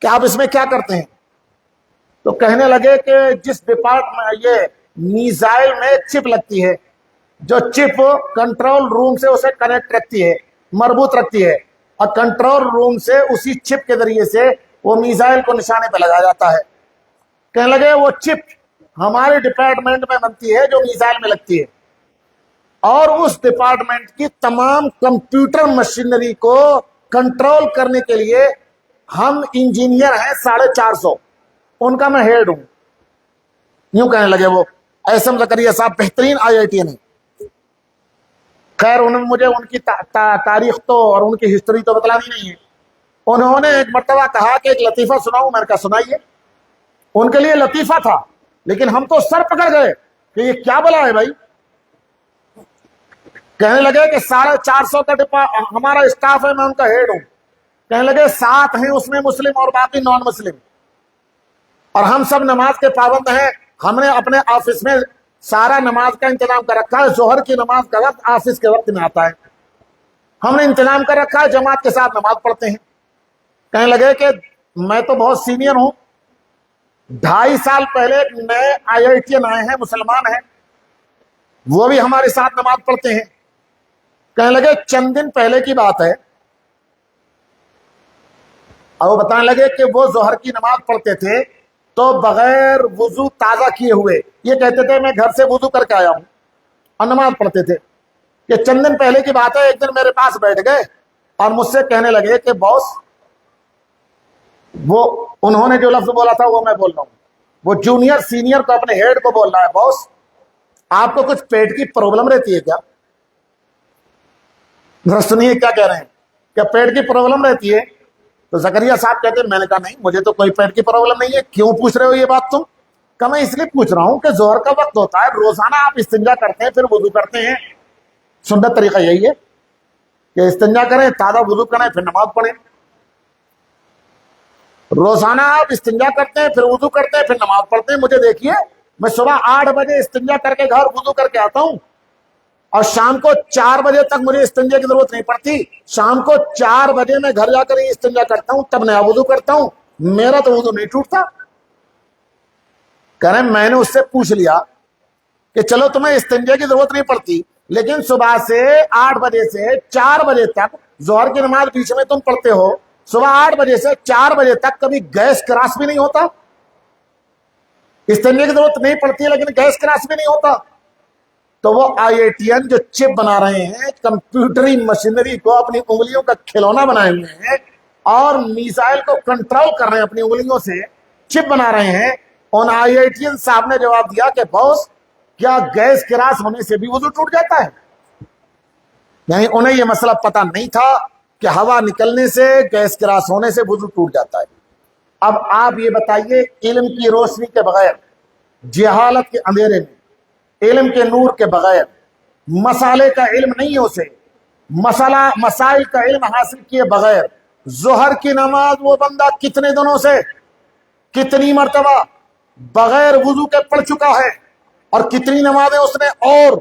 کہ آپ اس میں کیا کرتے ہیں، تو کہنے لگے کہ جس ڈپارٹمنٹ یہ میزائل میں چپ لگتی ہے، جو چپ کنٹرول روم سے اسے کنیکٹ رکھتی ہے، مربوط رکھتی ہے، اور کنٹرول روم سے اسی چپ کے ذریعے سے وہ میزائل کو نشانے پہ لگایا جاتا ہے۔ کہنے لگے وہ چپ ہمارے ڈپارٹمنٹ میں بنتی ہے جو میزائل میں لگتی ہے، اور اس ڈپارٹمنٹ کی تمام کمپیوٹر مشینری کو کنٹرول کرنے کے لیے ہم انجینئر ہیں 450، ان کا میں ہیڈ ہوں۔ یوں کہنے لگے وہ SM زکریا صاحب، بہترین IITN ہیں۔ خیر انہوں نے مجھے ان کی تاریخ تو اور ان کی ہسٹری تو بتلانی نہیں ہے۔ انہوں نے ایک مرتبہ کہا کہ ایک لطیفہ سناؤں، میں نے کہا سنائیے۔ ان کے لیے لطیفہ تھا، لیکن ہم تو سر پکڑ گئے کہ یہ کیا بلا ہے بھائی۔ کہنے لگے کہ 450 کا ہمارا اسٹاف ہے، میں ان کا ہیڈ ہوں۔ کہنے لگے 7 ہیں اس میں مسلم اور باقی نان مسلم، اور ہم سب نماز کے پابند ہیں۔ ہم نے اپنے آفس میں سارا نماز کا انتظام کر رکھا ہے، ظہر کی نماز کا وقت آفس کے وقت میں آتا ہے، ہم نے انتظام کر رکھا ہے، جماعت کے ساتھ نماز پڑھتے ہیں۔ کہنے لگے کہ میں تو بہت سینئر ہوں، 2.5 سال پہلے نئے IITN آئے ہیں، مسلمان ہیں، وہ بھی ہمارے ساتھ نماز پڑھتے ہیں۔ کہنے لگے چند دن پہلے کی بات ہے، اور وہ بتانے لگے کہ وہ ظہر کی نماز پڑھتے تھے تو بغیر وضو تازہ کیے ہوئے، یہ کہتے تھے میں گھر سے وضو کر کے آیا ہوں، اور نماز پڑھتے تھے۔ کہ چند دن پہلے کی بات ہے، ایک دن میرے پاس بیٹھ گئے اور مجھ سے کہنے لگے کہ باس، وہ انہوں نے جو لفظ بولا تھا وہ میں بول رہا ہوں، وہ جونیئر سینئر کو اپنے ہیڈ کو بول رہا ہے، باس آپ کو کچھ پیٹ کی پرابلم رہتی ہے کیا؟ ذرا سنیے کیا کہہ رہے ہیں، کیا پیٹ کی پرابلم رہتی ہے؟ تو زکریا صاحب کہتے ہیں، میں نے کہا نہیں مجھے تو کوئی پیٹ کی پرابلم نہیں ہے، کیوں پوچھ رہے ہو یہ بات تم؟ کہ میں اس لیے پوچھ رہا ہوں کہ ظہر کا وقت ہوتا ہے، روزانہ آپ استنجا کرتے ہیں پھر وضو کرتے ہیں، سنت طریقہ یہی ہے کہ استنجا کریں، تازہ وضو کریں، پھر نماز پڑھیں۔ روزانہ آپ استنجا کرتے ہیں پھر وضو کرتے ہیں پھر نماز پڑھتے ہیں۔ مجھے دیکھیے، میں صبح 8 بجے استنجا کر کے گھر وضو کر کے آتا ہوں، اور شام کو 4 بجے تک مجھے استنجا کی ضرورت نہیں پڑتی۔ شام کو 4 بجے میں گھر جا کر ہی استنجا کرتا ہوں، تب نیا وضو کرتا ہوں، میرا تو وضو نہیں ٹوٹتا۔ کہہ رہے ہیں میں نے اس سے پوچھ لیا کہ چلو تمہیں استنجا کی ضرورت نہیں پڑتی، لیکن صبح سے 8 بجے سے 4 بجے تک ظہر کی نماز بیچ میں تم پڑھتے ہو، صبح 8 بجے سے 4 بجے تک کبھی گیس کراس بھی نہیں ہوتا؟ استنجا کی ضرورت نہیں پڑتی ہے لیکن گیس کراس بھی نہیں ہوتا۔ تو وہ IITN جو چپ بنا رہے ہیں، کمپیوٹری مشینری کو اپنی انگلیوں کا کھلونا بنائے ہوئے ہیں، اور میزائل کو کنٹرول کر رہے ہیں اپنی انگلیوں سے، چپ بنا رہے ہیں، ان IITN صاحب نے جواب دیا کہ باس کیا گیس کراس ہونے سے بھی وضو ٹوٹ جاتا ہے؟ یعنی انہیں یہ مسئلہ پتہ نہیں تھا کہ ہوا نکلنے سے، گیس کراس ہونے سے وضو ٹوٹ جاتا ہے۔ اب آپ یہ بتائیے، علم کی روشنی کے بغیر، جہالت کے اندھیرے میں، علم کے نور کے بغیر، مسالے کا علم نہیں ہو سے، مسائل کا علم حاصل کیے بغیر، ظہر کی نماز وہ بندہ کتنے دنوں سے، کتنی مرتبہ بغیر وضو کے پڑھ چکا ہے، اور کتنی نمازیں اس نے اور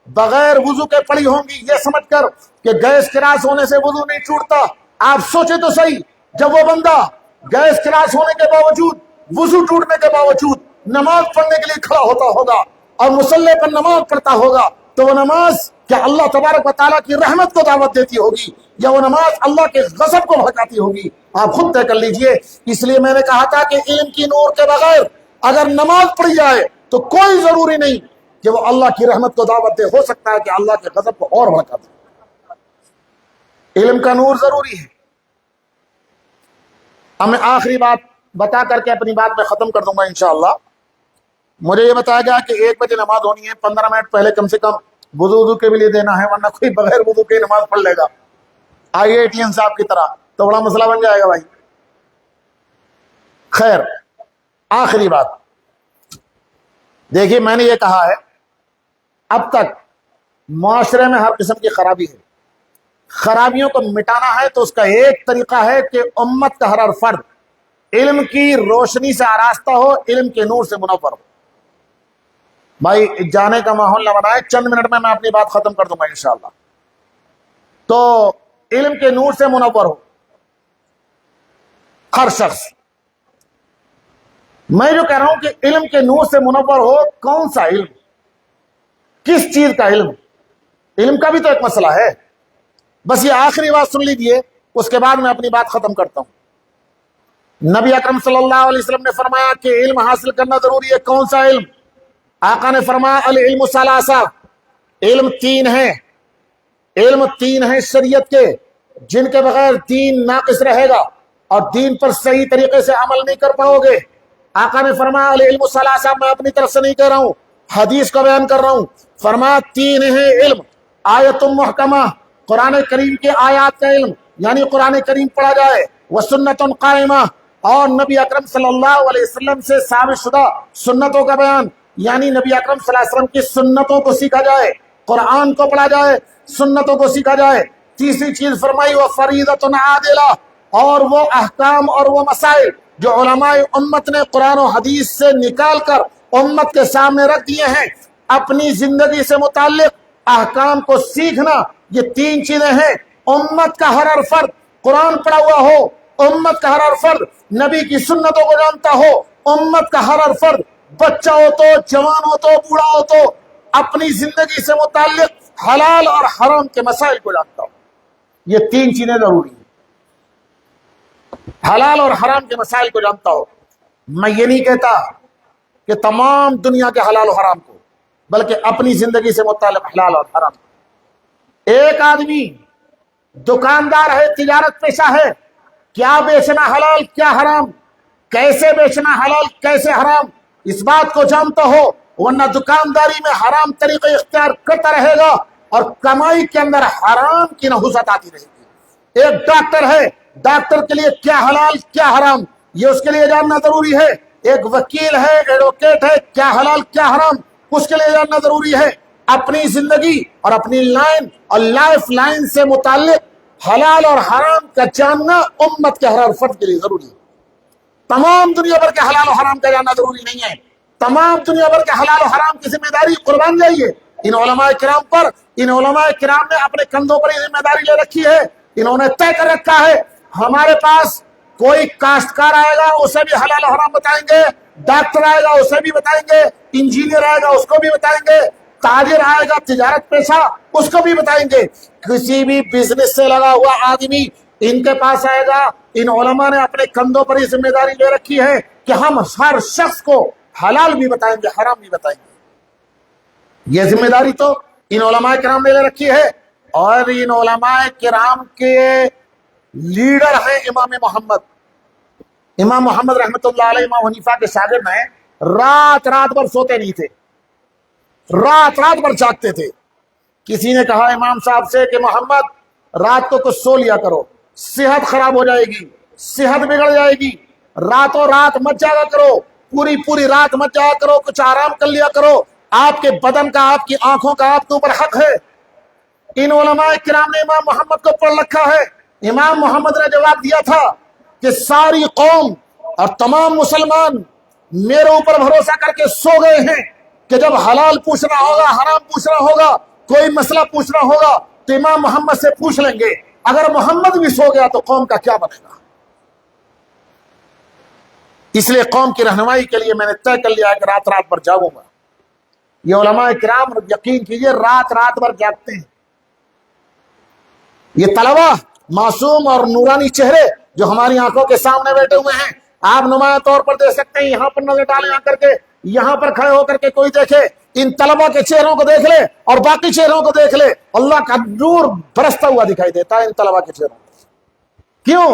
بغیر وضو کے پڑھی ہوں گی، یہ سمجھ کر کہ گیس کراس ہونے سے وضو نہیں ٹوٹتا۔ آپ سوچیں تو صحیح، جب وہ بندہ گیس کراس ہونے کے باوجود، وضو ٹوٹنے کے باوجود نماز پڑھنے کے لیے کھڑا ہوتا ہوگا اور مصلی پر نماز پڑھتا ہوگا، تو وہ نماز کیا اللہ تبارک و تعالیٰ کی رحمت کو دعوت دیتی ہوگی، یا وہ نماز اللہ کے غضب کو بھڑکاتی ہوگی؟ آپ خود طے کر لیجئے۔ اس لیے میں نے کہا تھا کہ علم کی نور کے بغیر اگر نماز پڑھی جائے تو کوئی ضروری نہیں کہ وہ اللہ کی رحمت کو دعوت دے، ہو سکتا ہے کہ اللہ کے غضب کو اور بھڑکا دے۔ علم کا نور ضروری ہے۔ اب میں آخری بات بتا کر کے اپنی بات میں ختم کر دوں گا انشاءاللہ۔ مجھے یہ بتایا گیا کہ 1 بجے نماز ہونی ہے، 15 منٹ پہلے کم سے کم وضو کے بھی لیے دینا ہے، ورنہ کوئی بغیر وضو کے نماز پڑھ لے گا IITN صاحب کی طرح تو بڑا مسئلہ بن جائے گا بھائی۔ خیر، آخری بات دیکھیے، میں نے یہ کہا ہے اب تک معاشرے میں ہر قسم کی خرابی ہے، خرابیوں کو مٹانا ہے تو اس کا ایک طریقہ ہے کہ امت کا ہر فرد علم کی روشنی سے آراستہ ہو، علم کے نور سے منور ہو۔ بھائی جانے کا ماحول نہ بنائے، چند منٹ میں اپنی بات ختم کر دوں گا انشاءاللہ۔ تو علم کے نور سے منور ہو ہر شخص۔ میں جو کہہ رہا ہوں کہ علم کے نور سے منور ہو، کون سا علم، کس چیز کا علم؟ علم کا بھی تو ایک مسئلہ ہے۔ بس یہ آخری بات سن لیجئے، اس کے بعد میں اپنی بات ختم کرتا ہوں۔ نبی اکرم صلی اللہ علیہ وسلم نے فرمایا کہ علم حاصل کرنا ضروری ہے۔ کون سا علم؟ آقا نے فرمایا العلم ثلاثہ، علم تین ہیں، علم تین ہیں شریعت کے، جن کے بغیر دین ناقص رہے گا اور دین پر صحیح طریقے سے عمل نہیں کر پاؤ گے۔ آقا نے فرمایا العلم ثلاثہ، میں اپنی طرف سے نہیں کہہ رہا ہوں، حدیث کا بیان کر رہا ہوں۔ فرمایا تین ہیں علم، آیت محکمہ، قرآن کریم کے آیات کا علم، یعنی قرآن کریم پڑھا جائے، وسنت قائمہ، اور نبی اکرم صلی اللہ علیہ وسلم سے ثابت شدہ سنتوں کا بیان، یعنی نبی اکرم صلی اللہ علیہ وسلم کی سنتوں کو سیکھا جائے، قرآن کو پڑھا جائے، سنتوں کو سیکھا جائے۔ تیسری چیز فرمائی وہ فریضۃ عادلہ، اور وہ احکام اور وہ مسائل جو علماء امت نے قرآن و حدیث سے نکال کر امت کے سامنے رکھ دیے ہیں، اپنی زندگی سے متعلق احکام کو سیکھنا۔ یہ تین چیزیں ہیں۔ امت کا ہر فرد قرآن پڑھا ہوا ہو، امت کا ہر فرد نبی کی سنتوں کو جانتا ہو، امت کا ہر فرد بچہ ہو تو جوان ہو تو بوڑھا ہو تو اپنی زندگی سے متعلق حلال اور حرام کے مسائل کو جانتا ہو۔ یہ تین چیزیں ضروری ہیں، حلال اور حرام کے مسائل کو جانتا ہو۔ میں یہ نہیں کہتا کہ تمام دنیا کے حلال و حرام کو، بلکہ اپنی زندگی سے متعلق حلال اور حرام کو۔ ایک آدمی دکاندار ہے، تجارت پیشہ ہے، کیا بیچنا حلال کیا حرام، کیسے بیچنا حلال کیسے حرام، اس بات کو جانتا ہو، ورنہ دکانداری میں حرام طریقے اختیار کرتا رہے گا اور کمائی کے اندر حرام کی نحوست آتی رہے گی۔ ایک ڈاکٹر ہے، ڈاکٹر کے لیے کیا حلال کیا حرام یہ اس کے لیے جاننا ضروری ہے۔ ایک وکیل ہے، ایڈوکیٹ ہے، کیا حلال کیا حرام اس کے لیے جاننا ضروری ہے۔ اپنی زندگی اور اپنی لائن اور لائف لائن سے متعلق حلال اور حرام کا جاننا امت کے ہر فرد کے لیے ضروری ہے۔ تمام دنیا بھر کے حلال و حرام کا جاننا ضروری نہیں ہے۔ تمام دنیا بھر کے حلال و حرام کی ذمہ داری قربان جائیے ان علماء کرام پر۔ ان علماء کرام نے اپنے کندھوں پر یہ ذمہ داری لے رکھی ہے، انہوں نے طے کر رکھا ہے۔ ہمارے پاس کوئی کاشتکار آئے گا اسے بھی حلال و حرام بتائیں گے، ڈاکٹر آئے گا اسے بھی بتائیں گے، انجینئر آئے گا اس کو بھی بتائیں گے، تاجر آئے گا تجارت پیشہ اس کو بھی بتائیں گے۔ کسی بھی بزنس سے لگا ہوا آدمی ان کے پاس آئے گا۔ ان علماء نے اپنے کندھوں پر یہ ذمہ داری لے رکھی ہے کہ ہم ہر شخص کو حلال بھی بتائیں گے، حرام بھی بتائیں گے۔ یہ ذمہ داری تو ان علماء کرام نے لے رکھی ہے۔ اور ان علماء کرام کے لیڈر ہیں امام محمد۔ امام محمد رحمۃ اللہ علیہ امام حنیفہ کے شاگرد ہیں، رات رات بھر سوتے نہیں تھے، رات رات بھر جاگتے تھے۔ کسی نے کہا امام صاحب سے کہ محمد رات کو کچھ سو لیا کرو، صحت خراب ہو جائے گی، صحت بگڑ جائے گی، راتوں رات مت جاگا کرو، پوری رات مت جاگا کرو، کچھ آرام کر لیا کرو، آپ کے بدن کا، آپ کی آنکھوں کا آپ کے اوپر حق ہے۔ ان علماء کرام نے امام محمد کو پڑھ رکھا ہے۔ امام محمد نے جواب دیا تھا کہ ساری قوم اور تمام مسلمان میرے اوپر بھروسہ کر کے سو گئے ہیں کہ جب حلال پوچھنا ہوگا، حرام پوچھنا ہوگا، کوئی مسئلہ پوچھنا ہوگا تو امام محمد سے پوچھ لیں گے۔ اگر محمد بھی سو گیا تو قوم کا کیا بنے گا؟ اس لیے قوم کی رہنمائی کے لیے میں نے طے کر لیا ہے کہ رات رات بھر جاگوں گا۔ یہ علماء کرام یقین کیجئے رات رات بھر جاگتے ہیں۔ یہ طلبہ معصوم اور نورانی چہرے جو ہماری آنکھوں کے سامنے بیٹھے ہوئے ہیں، آپ نمایاں طور پر دیکھ سکتے ہیں۔ یہاں پر نظر ڈالیں آ کر کے، یہاں پر کھڑے ہو کر کے کوئی دیکھے، ان طلبہ کے چہروں کو دیکھ لے اور باقی چہروں کو دیکھ لے، اللہ کا نور برستا ہوا دکھائی دیتا ہے ان طلبہ کے چہروں کو۔ کیوں؟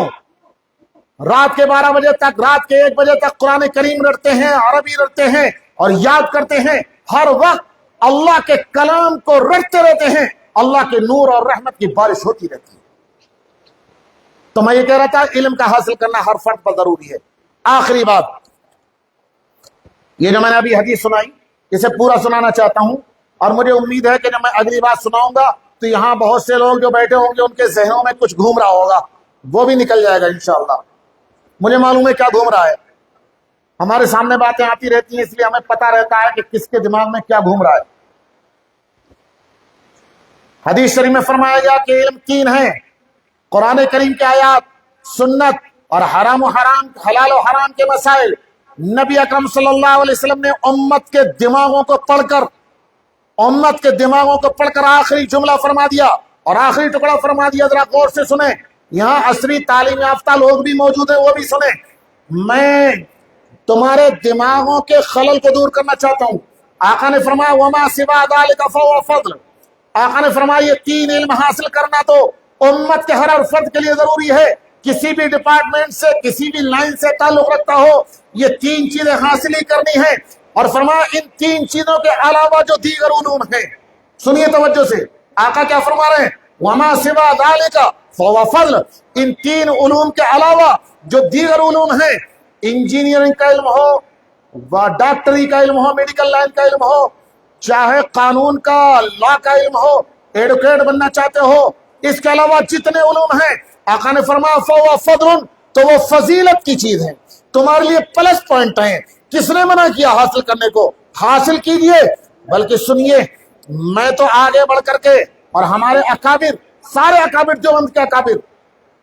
رات کے 12 بجے تک، رات کے 1 بجے تک قرآن کریم رٹتے ہیں، عربی رٹتے ہیں اور یاد کرتے ہیں۔ ہر وقت اللہ کے کلام کو رٹتے رہتے ہیں، اللہ کے نور اور رحمت کی بارش ہوتی رہتی ہے۔ تو میں یہ کہہ رہا تھا علم کا حاصل کرنا ہر فرد پر ضروری ہے۔ آخری بات، یہ جو میں نے ابھی حدیث سنائی اسے پورا سنانا چاہتا ہوں، اور مجھے امید ہے کہ جب میں اگلی بات سناؤں گا تو یہاں بہت سے لوگ جو بیٹھے ہوں گے ان کے ذہنوں میں کچھ گھوم رہا ہوگا، وہ بھی نکل جائے گا انشاءاللہ۔ مجھے معلوم ہے کیا گھوم رہا ہے، ہمارے سامنے باتیں آتی رہتی ہیں، اس لیے ہمیں پتہ رہتا ہے کہ کس کے دماغ میں کیا گھوم رہا ہے۔ حدیث شریف میں فرمایا گیا کہ علم تین ہیں، قرآن کریم کی آیات، سنت اور حرام و حرام، حلال و حرام کے مسائل۔ نبی اکرم صلی اللہ علیہ وسلم نے امت کے دماغوں کو پڑھ کر آخری جملہ فرما دیا اور آخری ٹکڑا فرما دیا، ذرا غور سے سنیں۔ یہاں عصری تعلیم یافتہ لوگ بھی موجود ہیں، وہ بھی سنیں۔ میں تمہارے دماغوں کے خلل کو دور کرنا چاہتا ہوں۔ آقا نے فرمایا وما سوا ذلک فهو فضل۔ آقا نے فرمایا یہ تین علم حاصل کرنا تو امت کے ہر فرد کے لیے ضروری ہے، کسی بھی ڈپارٹمنٹ سے، کسی بھی لائن سے تعلق رکھتا ہو، یہ تین چیزیں حاصل ہی کرنی ہیں۔ اور فرمایا ان تین چیزوں کے علاوہ جو دیگر علوم ہیں، سنیے توجہ سے، آقا کیا فرما رہے ہیں؟ وما سوا ذلک فهو فضل۔ ان تین علوم کے علاوہ جو دیگر علوم ہیں، انجینئرنگ کا علم ہو، ڈاکٹری کا علم ہو، میڈیکل لائن کا علم ہو، چاہے قانون کا، لا کا علم ہو، ایڈوکیٹ بننا چاہتے ہو، اس کے علاوہ جتنے علوم ہیں، آقا نے فرمایا فَهُوَ فَضْلٌ، تو وہ فضیلت کی چیز ہے، تمہارے لیے پلس پوائنٹ ہیں۔ کس نے منع کیا حاصل کرنے کو؟ حاصل کیجئے۔ بلکہ سنیے، میں تو آگے بڑھ کر کے، اور ہمارے اکابر، سارے اکابر دیوبند کے اکابر،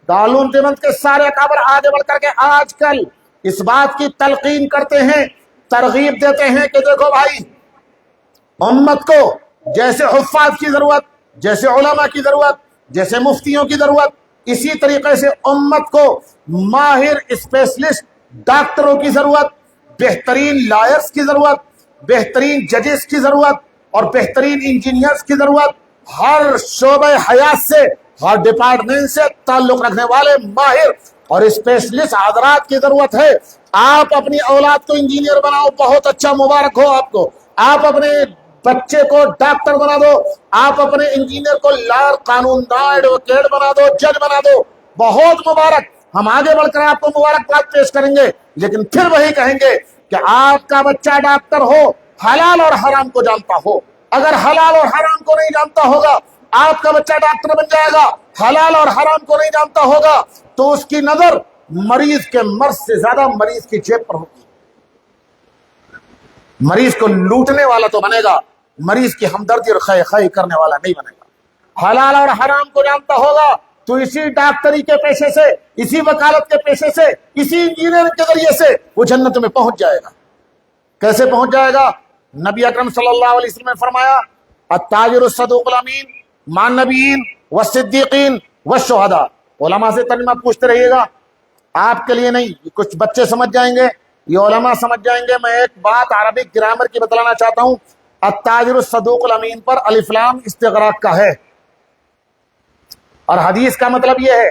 دارالعلوم دیوبند کے سارے اکابر آگے بڑھ کر کے آج کل اس بات کی تلقین کرتے ہیں، ترغیب دیتے ہیں کہ دیکھو بھائی، امت کو جیسے حفاظ کی ضرورت، جیسے علماء کی ضرورت، جیسے مفتیوں کی ضرورت، اسی طریقے سے امت کو ماہر اسپیشلسٹ ڈاکٹروں کی ضرورت، بہترین لائرز کی ضرورت، بہترین ججز کی ضرورت اور بہترین انجینئرز کی ضرورت، ہر شعبہ حیات سے، ہر ڈپارٹمنٹ سے تعلق رکھنے والے ماہر اور اسپیشلسٹ حضرات کی ضرورت ہے۔ آپ اپنی اولاد کو انجینئر بناؤ، بہت اچھا، مبارک ہو آپ کو۔ آپ اپنے بچے کو ڈاکٹر بنا دو، آپ اپنے انجینئر کو لائر، قانون داں، ایڈوکیٹ بنا دو، جج بنا دو، بہت مبارک۔ ہم آگے بڑھ کر آپ کو مبارکباد پیش کریں گے، لیکن پھر وہی کہیں گے کہ آپ کا بچہ ڈاکٹر ہو، حلال اور حرام کو جانتا ہو۔ اگر حلال اور حرام کو نہیں جانتا ہوگا، آپ کا بچہ ڈاکٹر بن جائے گا، حلال اور حرام کو نہیں جانتا ہوگا، تو اس کی نظر مریض کے مرض سے زیادہ مریض کی جیب پر ہوگی۔ مریض کو لوٹنے والا تو بنے گا، مریض کی ہمدردی اور خیر خواہی کرنے والا نہیں بنے گا۔ حلال اور حرام کو جانتا ہوگا تو اسی ڈاکٹری کے پیشے سے، اسی وکالت کے پیشے سے، اسی انجینئرنگ کے ذریعے سے وہ جنت میں پہنچ جائے گا۔ کیسے پہنچ جائے گا؟ نبی اکرم صلی اللہ علیہ وسلم نے فرمایا التاجر الصدوق الامین مع النبیین والصدیقین والشہداء۔ علماء سے ترجمہ پوچھتے رہیے گا، آپ کے لیے نہیں، کچھ بچے سمجھ جائیں گے، یہ علماء سمجھ جائیں گے۔ میں ایک بات عربک گرامر کی بتلانا چاہتا ہوں۔ التاجر الصدوق الامین پر الف لام استغراق کا ہے، اور حدیث کا مطلب یہ ہے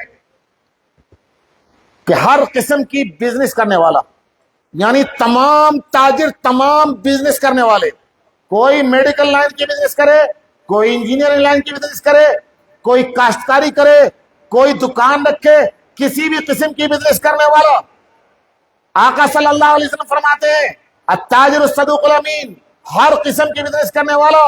کہ ہر قسم کی بزنس کرنے والا، یعنی تمام تاجر، تمام بزنس کرنے والے، کوئی میڈیکل لائن کی بزنس کرے، کوئی انجینئرنگ لائن کی بزنس کرے، کوئی کاشتکاری کرے، کوئی دکان رکھے، کسی بھی قسم کی بزنس کرنے والا، آقا صلی اللہ علیہ وسلم فرماتے ہیں التاجر الصدوق الامین، ہر قسم کی بزنس کرنے والا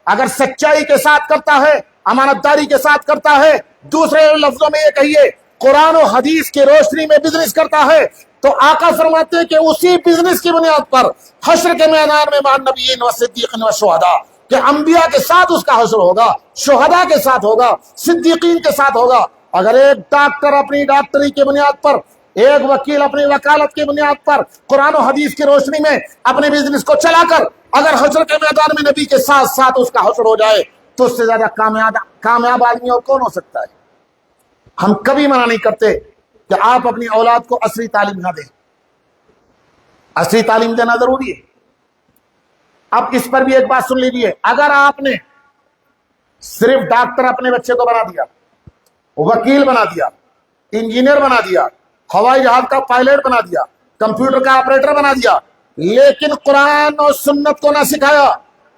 اگر سچائی کے ساتھ کرتا ہے، امانت داری کے ساتھ کرتا ہے، دوسرے لفظوں میں یہ کہیے قرآن و حدیث کی روشنی میں بزنس کرتا ہے، تو آقا فرماتے ہیں کہ اسی بزنس کی بنیاد پر حشر کے میدان میں مع النبیین والصدیقین والشہداء، کہ انبیاء کے ساتھ اس کا حشر ہوگا، شہداء کے ساتھ ہوگا، صدیقین کے ساتھ ہوگا۔ اگر ایک ڈاکٹر اپنی ڈاکٹری کی بنیاد پر، ایک وکیل اپنی وکالت کی بنیاد پر قرآن و حدیث کی روشنی میں اپنے بزنس کو چلا کر اگر حشر کے میدان میں نبی کے ساتھ ساتھ اس کا حشر ہو جائے، تو اس سے زیادہ کامیاب آدمی اور کون ہو سکتا ہے؟ ہم کبھی منع نہیں کرتے کہ آپ اپنی اولاد کو عصری تعلیم نہ دیں، عصری تعلیم دینا ضروری ہے۔ اب اس پر بھی ایک بات سن لیجیے، اگر آپ نے صرف ڈاکٹر اپنے بچے کو بنا دیا، وکیل بنا دیا، انجینئر بنا دیا، ہوائی جہاز کا پائلٹ بنا دیا، کمپیوٹر کا آپریٹر بنا دیا، لیکن قرآن اور سنت کو نہ سکھایا،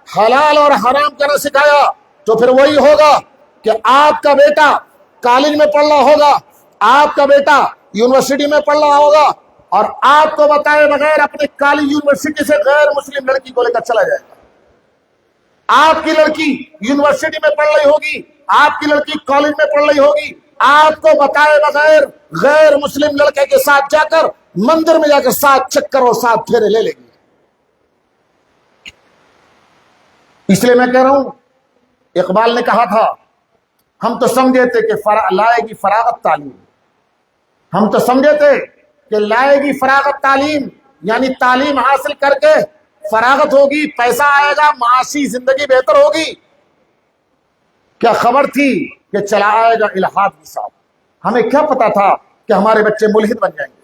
حلال اور حرام کو نہ سکھایا، تو پھر وہی ہوگا کہ آپ کا بیٹا کالج میں پڑھ رہا ہوگا، آپ کا بیٹا یونیورسٹی میں پڑھ رہا ہوگا، اور آپ کو بتائے بغیر اپنے کالج یونیورسٹی سے غیر مسلم لڑکی کو لے کر چلا جائے گا۔ آپ کی لڑکی یونیورسٹی میں پڑھ رہی ہوگی، آپ کی لڑکی کالج میں پڑھ رہی ہوگی، آپ کو بتائے بغیر غیر مسلم لڑکے کے ساتھ جا کر مندر میں جا کر 7 چکر اور 7 پھیرے لے لے گی۔ اس لیے میں کہہ رہا ہوں، اقبال نے کہا تھا ہم تو سمجھے تھے کہ لائے گی فراغت تعلیم، ہم تو سمجھے تھے کہ لائے گی فراغت تعلیم، یعنی تعلیم حاصل کر کے فراغت ہوگی، پیسہ آئے گا، معاشی زندگی بہتر ہوگی۔ کیا خبر تھی کہ چلا آئے گا الحاد کی ساتھ؟ ہمیں کیا پتا تھا کہ ہمارے بچے ملحد بن جائیں گے؟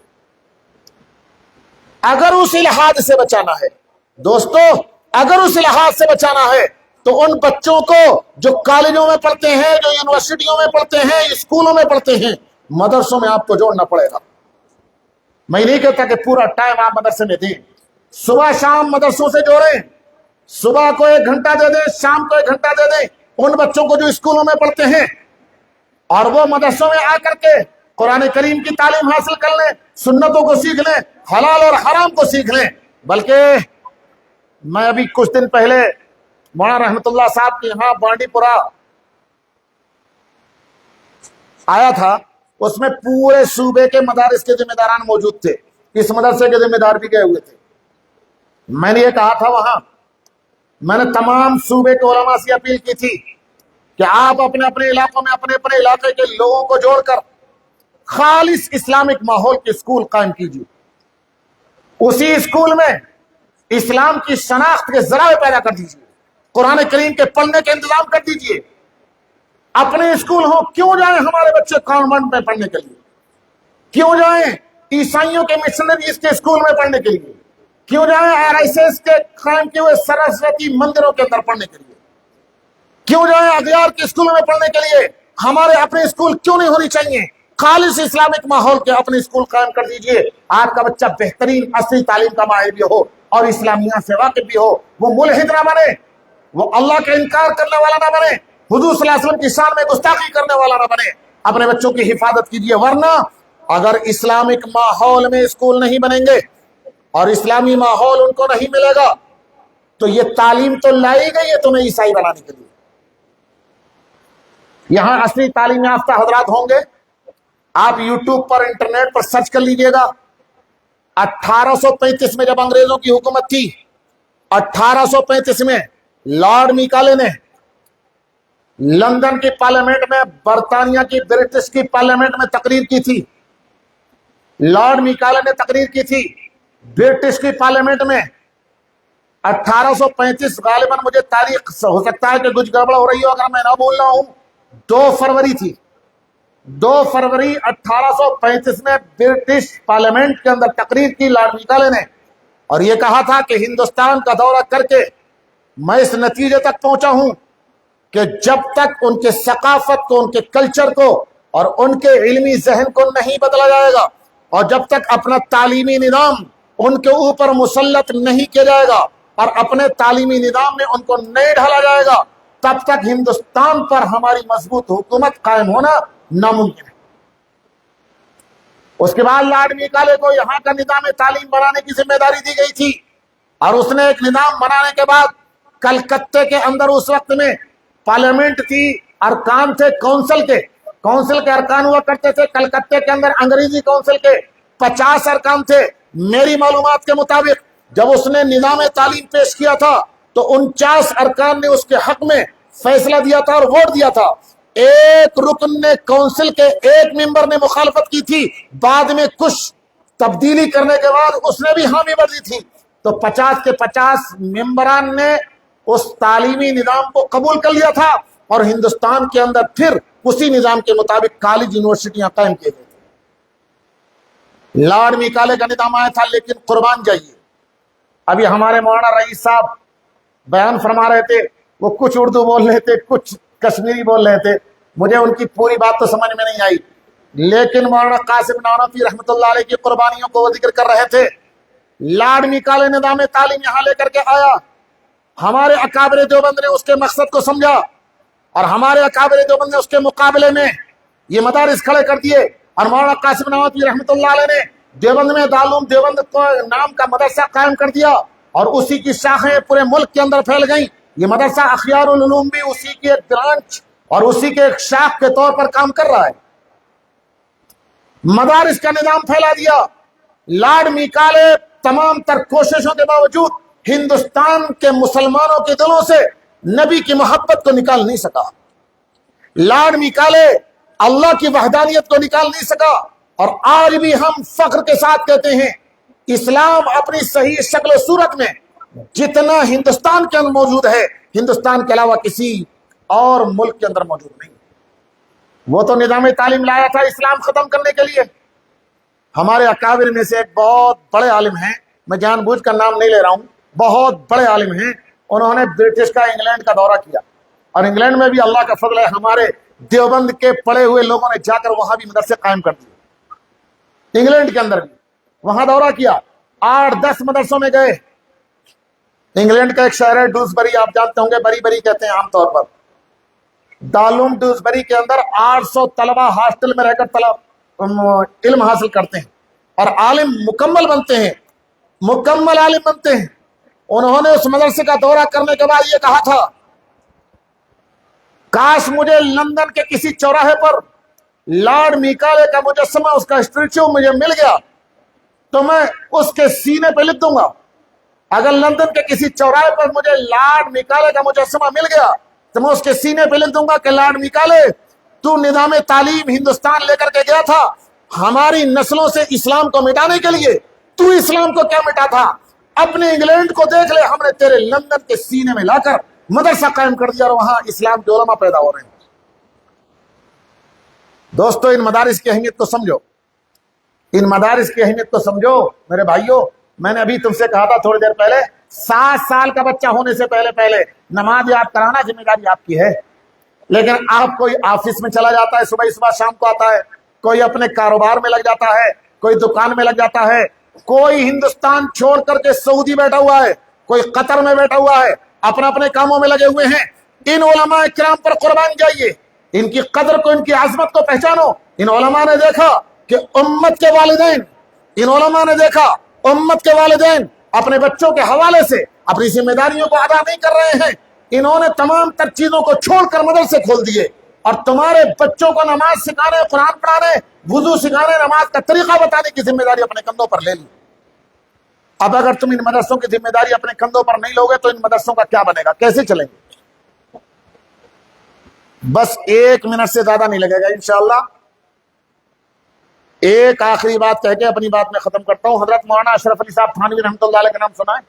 اگر اس الحاد سے بچانا ہے دوستو، اگر اس الحاد سے بچانا ہے تو ان بچوں کو جو کالجوں میں پڑھتے ہیں، جو یونیورسٹیوں میں پڑھتے ہیں، اسکولوں میں پڑھتے ہیں، مدرسوں میں آپ کو جوڑنا پڑے گا۔ میں نہیں کہتا کہ پورا ٹائم آپ مدرسے میں دیں، صبح شام مدرسوں سے جوڑیں، صبح کو 1 گھنٹہ دے دیں، شام کو 1 گھنٹہ دے دیں ان بچوں کو جو اسکولوں میں پڑھتے ہیں، اور وہ مدرسوں میں آ کر کے قرآن کریم کی تعلیم حاصل کر لیں، سنتوں کو سیکھ لیں، حلال اور حرام کو سیکھ لیں۔ بلکہ میں ابھی کچھ دن پہلے مولانا رحمت اللہ صاحب کے یہاں بانڈی پورہ آیا تھا، اس میں پورے صوبے کے مدارس کے ذمہ داران موجود تھے، اس مدرسے کے ذمہ دار بھی گئے ہوئے تھے۔ میں نے یہ کہا تھا وہاں، میں نے تمام صوبے کے علماء سے اپیل کی تھی کہ آپ اپنے اپنے علاقوں میں اپنے اپنے علاقے کے لوگوں کو جوڑ کر خالص اسلامک ماحول کے اسکول قائم کیجیے، اسی اسکول میں اسلام کی شناخت کے ذرائع پیدا کر دیجیے، قرآن کریم کے پڑھنے کے انتظام کر دیجیے۔ اپنے اسکول ہوں، کیوں جائیں ہمارے بچے کانوینٹ میں پڑھنے کے لیے؟ کیوں جائیں عیسائیوں کے مشنریز کے اسکول میں پڑھنے کے لیے؟ کیوں جائیں RSS کے قائم کیے ہوئے سرسوتی مندروں کے اندر پڑھنے کے لیے؟ کیوں جائیں اغیار کے اسکولوں میں پڑھنے کے لیے؟ ہمارے اپنے اسکول کیوں نہیں ہونی چاہیے؟ خالص اسلامک ماحول کے اپنے اسکول قائم کر دیجئے، آپ کا بچہ بہترین اصلی تعلیم کا ماہر بھی ہو اور اسلامیہ سے واقف بھی ہو، وہ ملحد نہ بنے، وہ اللہ کا انکار کرنے والا نہ بنے، حضور صلی اللہ علیہ وسلم کی شان میں گستاخی کرنے والا نہ بنے۔ اپنے بچوں کی حفاظت کیجئے، ورنہ اگر اسلامک ماحول میں اسکول نہیں بنیں گے اور اسلامی ماحول ان کو نہیں ملے گا تو یہ تعلیم تو لائی گئی ہے تمہیں عیسائی بنانے کے لیے۔ یہاں اصلی تعلیم یافتہ حضرات ہوں گے، آپ یوٹیوب پر انٹرنیٹ پر سرچ کر لیجئے گا۔ 1835 میں جب انگریزوں کی حکومت تھی، 1835 میں لارڈ میکالے نے لندن کی پارلیمنٹ میں، برطانیہ کی برٹش کی پارلیمنٹ میں تقریر کی تھی۔ لارڈ میکالے نے تقریر کی تھی برٹش کی پارلیمنٹ میں 1835، غالباً مجھے تاریخ ہو سکتا ہے کہ کچھ گڑبڑ ہو رہی ہو اگر میں نہ بول رہا ہوں، 2 فروری تھی، 2 فروری 1835 میں برٹش پارلیمنٹ کے اندر تقریر کی لارڈ میکالے نے، اور یہ کہا تھا کہ ہندوستان کا دورہ کر کے میں اس نتیجے تک پہنچا ہوں کہ جب تک ان کے ثقافت کو، ان کے کلچر کو اور ان کے علمی ذہن کو نہیں بدلا جائے گا، اور جب تک اپنا تعلیمی نظام ان کے اوپر مسلط نہیں کیا جائے گا اور اپنے تعلیمی نظام میں ان کو نہیں ڈھالا جائے گا، تب تک ہندوستان پر ہماری مضبوط حکومت قائم ہونا ناممکن ہے۔ اس کے بعد لارڈ میکالے کو یہاں کا نظام تعلیم بنانے کی ذمہ داری دی گئی تھی، اور اس نے ایک نظام بنانے کے بعد کلکتے کے اندر اس وقت میں پارلیمنٹ تھی، ارکان تھے کونسل کے ارکان ہوا کرتے تھے کلکتے کے اندر، انگریزی کونسل کے 50 ارکان تھے۔ میری معلومات کے مطابق جب اس نے نظام تعلیم پیش کیا تھا تو 49 ارکان نے اس کے حق میں فیصلہ دیا تھا اور ووٹ دیا تھا۔ ایک رکن نے، کونسل کے ایک ممبر نے مخالفت کی تھی، بعد میں کچھ تبدیلی کرنے کے بعد اس نے بھی حامی بھری تھی، تو 50 کے 50 ممبران نے اس تعلیمی نظام کو قبول کر لیا تھا، اور ہندوستان کے اندر پھر اسی نظام کے مطابق کالج یونیورسٹیاں قائم کی گئی تھیں۔ لارڈ میکالے کا نظام آیا تھا، لیکن قربان جائیے، ابھی ہمارے مولانا رئیس صاحب بیان فرما رہے تھے، وہ کچھ اردو بول رہے تھے، کچھ کشمیری بول رہے تھے، مجھے ان کی پوری بات تو سمجھ میں نہیں آئی، لیکن مولانا قاسم نانوتوی رحمۃ اللہ علیہ کی قربانیوں کو وہ ذکر کر رہے تھے۔ لارڈ میکالے نظام تعلیم یہاں لے کر کے آیا، ہمارے اکابر دیوبند نے اس کے مقصد کو سمجھا، اور ہمارے اکابر دیوبند نے اس کے مقابلے میں یہ مدارس کھڑے کر دیے، اور مولانا قاسم نانوتوی رحمۃ اللہ علیہ نے دیوبند میں دارالعلوم دیوبند کو نام کا مدرسہ قائم کر دیا، اور اسی کی شاخیں پورے ملک کے اندر پھیل گئیں۔ یہ مدرسہ اخیار العلوم بھی اسی کی ایک برانچ اور اسی کے ایک شاخ کے طور پر کام کر رہا ہے۔ مدارس کا نظام پھیلا دیا۔ لارڈ میکالے تمام تر کوششوں کے باوجود ہندوستان کے مسلمانوں کے دلوں سے نبی کی محبت کو نکال نہیں سکا۔ لارڈ میکالے اللہ کی وحدانیت کو نکال نہیں سکا، اور آج بھی ہم فخر کے ساتھ کہتے ہیں اسلام اپنی صحیح شکل و صورت میں جتنا ہندوستان کے اندر موجود ہے، ہندوستان کے علاوہ کسی اور ملک کے اندر موجود نہیں۔ وہ تو نظام تعلیم لایا تھا اسلام ختم کرنے کے لیے۔ ہمارے اکابر میں سے ایک بہت بڑے عالم ہیں، میں جان بوجھ کر نام نہیں لے رہا ہوں، بہت بڑے عالم ہیں، انہوں نے برٹش کا انگلینڈ کا دورہ کیا، اور انگلینڈ میں بھی اللہ کا فضل ہے ہمارے دیوبند کے پڑھے ہوئے لوگوں نے جا کر وہاں بھی مدرسے قائم کر دیے۔ انگلینڈ کے اندر بھی وہاں دورہ کیا، 8-10 مدرسوں میں گئے۔ انگلینڈ کا ایک شہر ہے ڈوزبری، آپ جانتے ہوں گے، بری بری کہتے ہیں عام طور پر۔ دالوم ڈوزبری کے اندر 800 طلبہ ہاسٹل میں رہ کر علم حاصل کرتے ہیں اور عالم مکمل بنتے ہیں، مکمل عالم بنتے ہیں۔ انہوں نے اس مدرسے کا دورہ کرنے کے بعد یہ کہا تھا، کاش مجھے لندن کے کسی چوراہے پر لارڈ میکالے کا مجسمہ، اس کا اسٹیچو مجھے مل گیا تو میں اس کے سینے پہ لکھ دوں گا۔ اگر لندن کے کسی چوراہے پر مجھے لارڈ میکالے کا مجسمہ مل گیا تو میں اس کے سینے پہ لکھ دوں گا کہ لارڈ میکالے، تو نظام تعلیم ہندوستان لے کر کے گیا تھا ہماری نسلوں سے اسلام کو مٹانے کے لیے، تو اسلام کو کیا مٹا تھا؟ اپنے انگلینڈ کو دیکھ لے، ہم نے تیرے لندن کے سینے میں لا کر مدرسہ قائم کر دیا اور وہاں اسلام کے علماء پیدا ہو رہے ہیں۔ دوستو، ان مدارس کی اہمیت کو سمجھو، ان مدارس کی اہمیت کو سمجھو میرے بھائیوں۔ میں نے ابھی تم سے کہا تھا تھوڑی دیر پہلے، 7 سال کا بچہ ہونے سے پہلے نماز یاد کرانا ذمہ داری آپ کی ہے، لیکن آپ کوئی آفس میں چلا جاتا ہے، صبح شام کو آتا ہے، کوئی اپنے کاروبار میں لگ جاتا ہے، کوئی دکان میں لگ جاتا ہے، کوئی ہندوستان چھوڑ کر کے سعودی بیٹھا ہوا ہے، کوئی قطر میں بیٹھا ہوا ہے، اپنے کاموں میں لگے ہوئے ہیں۔ ان علماء کرام پر قربان جائیے، ان کی قدر کو، ان کی عظمت کو پہچانو۔ ان علماء نے دیکھا کہ امت کے والدین، ان علماء نے دیکھا امت کے والدین اپنے بچوں کے حوالے سے اپنی ذمہ داریوں کو ادا نہیں کر رہے ہیں، انہوں نے تمام تر چیزوں کو چھوڑ کر مدرسے کھول دیے، اور تمہارے بچوں کو نماز سکھانے، قرآن پڑھانے، وضو سکھانے، نماز کا طریقہ بتانے کی ذمہ داری اپنے کندھوں پر لے لی۔ اب اگر تم ان مدرسوں کی ذمہ داری اپنے کندھوں پر نہیں لوگے تو ان مدرسوں کا کیا بنے گا؟ کیسے چلیں گے؟ بس 1 منٹ سے زیادہ نہیں لگے گا انشاءاللہ۔ ایک آخری بات کہہ کے اپنی بات میں ختم کرتا ہوں۔ حضرت مولانا اشرف علی صاحب تھانوی رحمۃ اللہ علیہ کا نام سنا ہے؟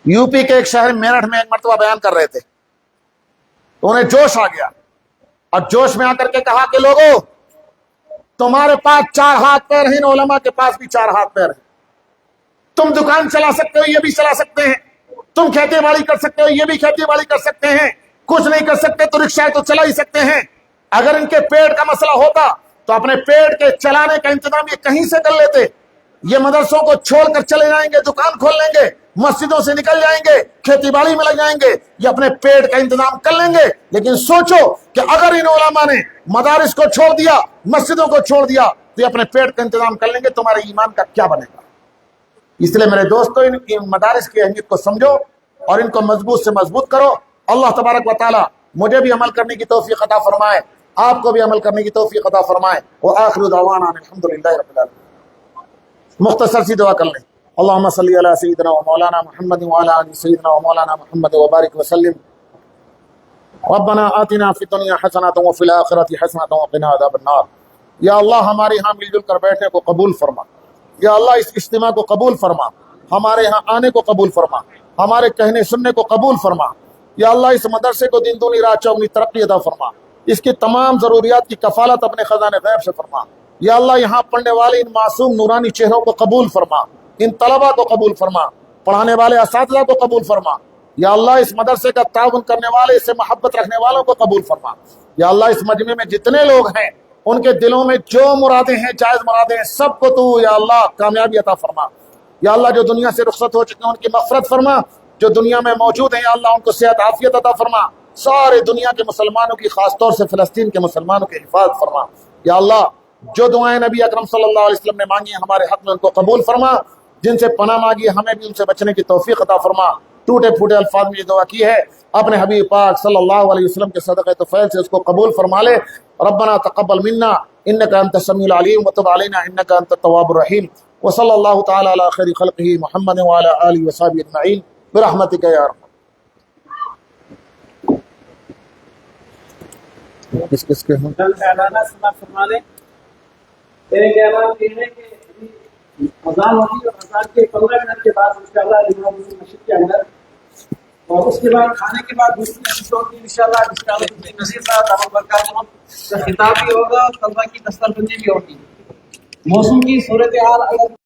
یو پی کے ایک شہر میرٹھ میں ایک مرتبہ بیان کر رہے تھے تو انہیں جوش آ گیا، اور جوش میں آ کر کے کہا کہ لوگوں، تمہارے پاس 4 ہاتھ پیر ہیں، ان علماء کے پاس بھی 4 ہاتھ پیر ہیں۔ تم دکان چلا سکتے ہو، یہ بھی چلا سکتے ہیں، تم کھیتی باڑی کر سکتے ہو، یہ بھی کھیتی باڑی کر سکتے ہیں، کچھ نہیں کر سکتے تو رکشہ تو چلا ہی سکتے ہیں۔ اگر ان کے پیٹ کا مسئلہ ہوتا تو اپنے پیٹ کے چلانے کا انتظام یہ کہیں سے کر لیتے، یہ مدرسوں کو چھوڑ کر چلے جائیں گے، دکان کھول لیں گے، مسجدوں سے نکل جائیں گے، کھیتی باڑی میں لگ جائیں گے، یہ اپنے پیٹ کا انتظام کر لیں گے۔ لیکن سوچو کہ اگر ان علماء نے مدارس کو چھوڑ دیا، مسجدوں کو چھوڑ دیا، تو یہ اپنے پیٹ کا انتظام کر لیں گے، تمہارے ایمان کا کیا بنے گا؟ اس لیے میرے دوستو، ان مدارس کی اہمیت کو سمجھو اور ان کو مضبوط سے مضبوط کرو۔ اللہ تبارک و تعالی مجھے بھی عمل کرنے کی توفیق عطا فرمائے، آپ کو بھی عمل کرنے کی توفیق عطا فرمائے۔ وآخر دعوانا الحمدللہ رب العالمین۔ مختصر سی دعا کر لیں۔ اللہم صلی علی سیدنا و مولانا محمد وعلی آل سیدنا و مولانا محمد وبارک وسلم۔ ربنا آتنا فی الدنیا حسنۃ وفی الآخرۃ حسنۃ وقنا عذاب النار۔ یا اللہ، ہمارے یہاں مل جل کر بیٹھنے کو قبول فرما۔ یا اللہ، اس اجتماع کو قبول فرما، ہمارے یہاں آنے کو قبول فرما، ہمارے کہنے سننے کو قبول فرما۔ یا اللہ، اس مدرسے کو دن دونی رات چوگنی ترقی عطا فرما، اس کی تمام ضروریات کی کفالت اپنے خزانے غیب سے فرما۔ یا اللہ، یہاں پڑھنے والے ان معصوم نورانی چہروں کو قبول فرما، ان طلبہ کو قبول فرما، پڑھانے والے اساتذہ کو قبول فرما۔ یا اللہ، اس مدرسے کا تعاون کرنے والے، اس سے محبت رکھنے والوں کو قبول فرما۔ یا اللہ، اس مجمع میں جتنے لوگ ہیں ان کے دلوں میں جو مرادیں ہیں، جائز مرادیں ہیں، سب کو تو یا اللہ کامیابی عطا فرما۔ یا اللہ، جو دنیا سے رخصت ہو چکے ہیں ان کی مغفرت فرما، جو دنیا میں موجود ہیں یا اللہ ان کو صحت عافیت عطا فرما۔ سارے دنیا کے مسلمانوں کی، خاص طور سے فلسطین کے مسلمانوں کی حفاظت فرما۔ یا اللہ، جو دعائیں نبی اکرم صلی اللہ علیہ وسلم نے مانگی ہیں ہمارے حق میں، ان کو قبول فرما۔ جن سے پناہ مانگی ہمیں بھی ان سے بچنے کی توفیق عطا فرما۔ ٹوٹے پھوٹے الفاظ میں یہ دعا کی ہے اپنے حبیب پاک صلی اللہ علیہ وسلم کے صدقہ طفیل سے اس کو قبول فرما لے. ربنا تقبل منا انك انت السميع العليم وتب علينا انك انت التواب الرحيم. وصلى الله تعالى على خير خلقه محمد وعلى اله وصحبه اجمعين برحمتك يا ارحم. کس کے ہیں اعلانات سماعت فرما لیں. ایک اعلان یہ ہے کہ اذان ہوگی اور اذان کے 15 منٹ کے بعد انشاءاللہ امام مسجد کے اندر، اور اس کے بعد کھانے کے بعد دوسری نشست ہوگی انشاءاللہ، جس کا نذیر صاحب دامت برکاتہ کا خطاب بھی ہوگا اور طلبہ کی دستربندی بھی ہوگی. موسم کی صورتحال اگر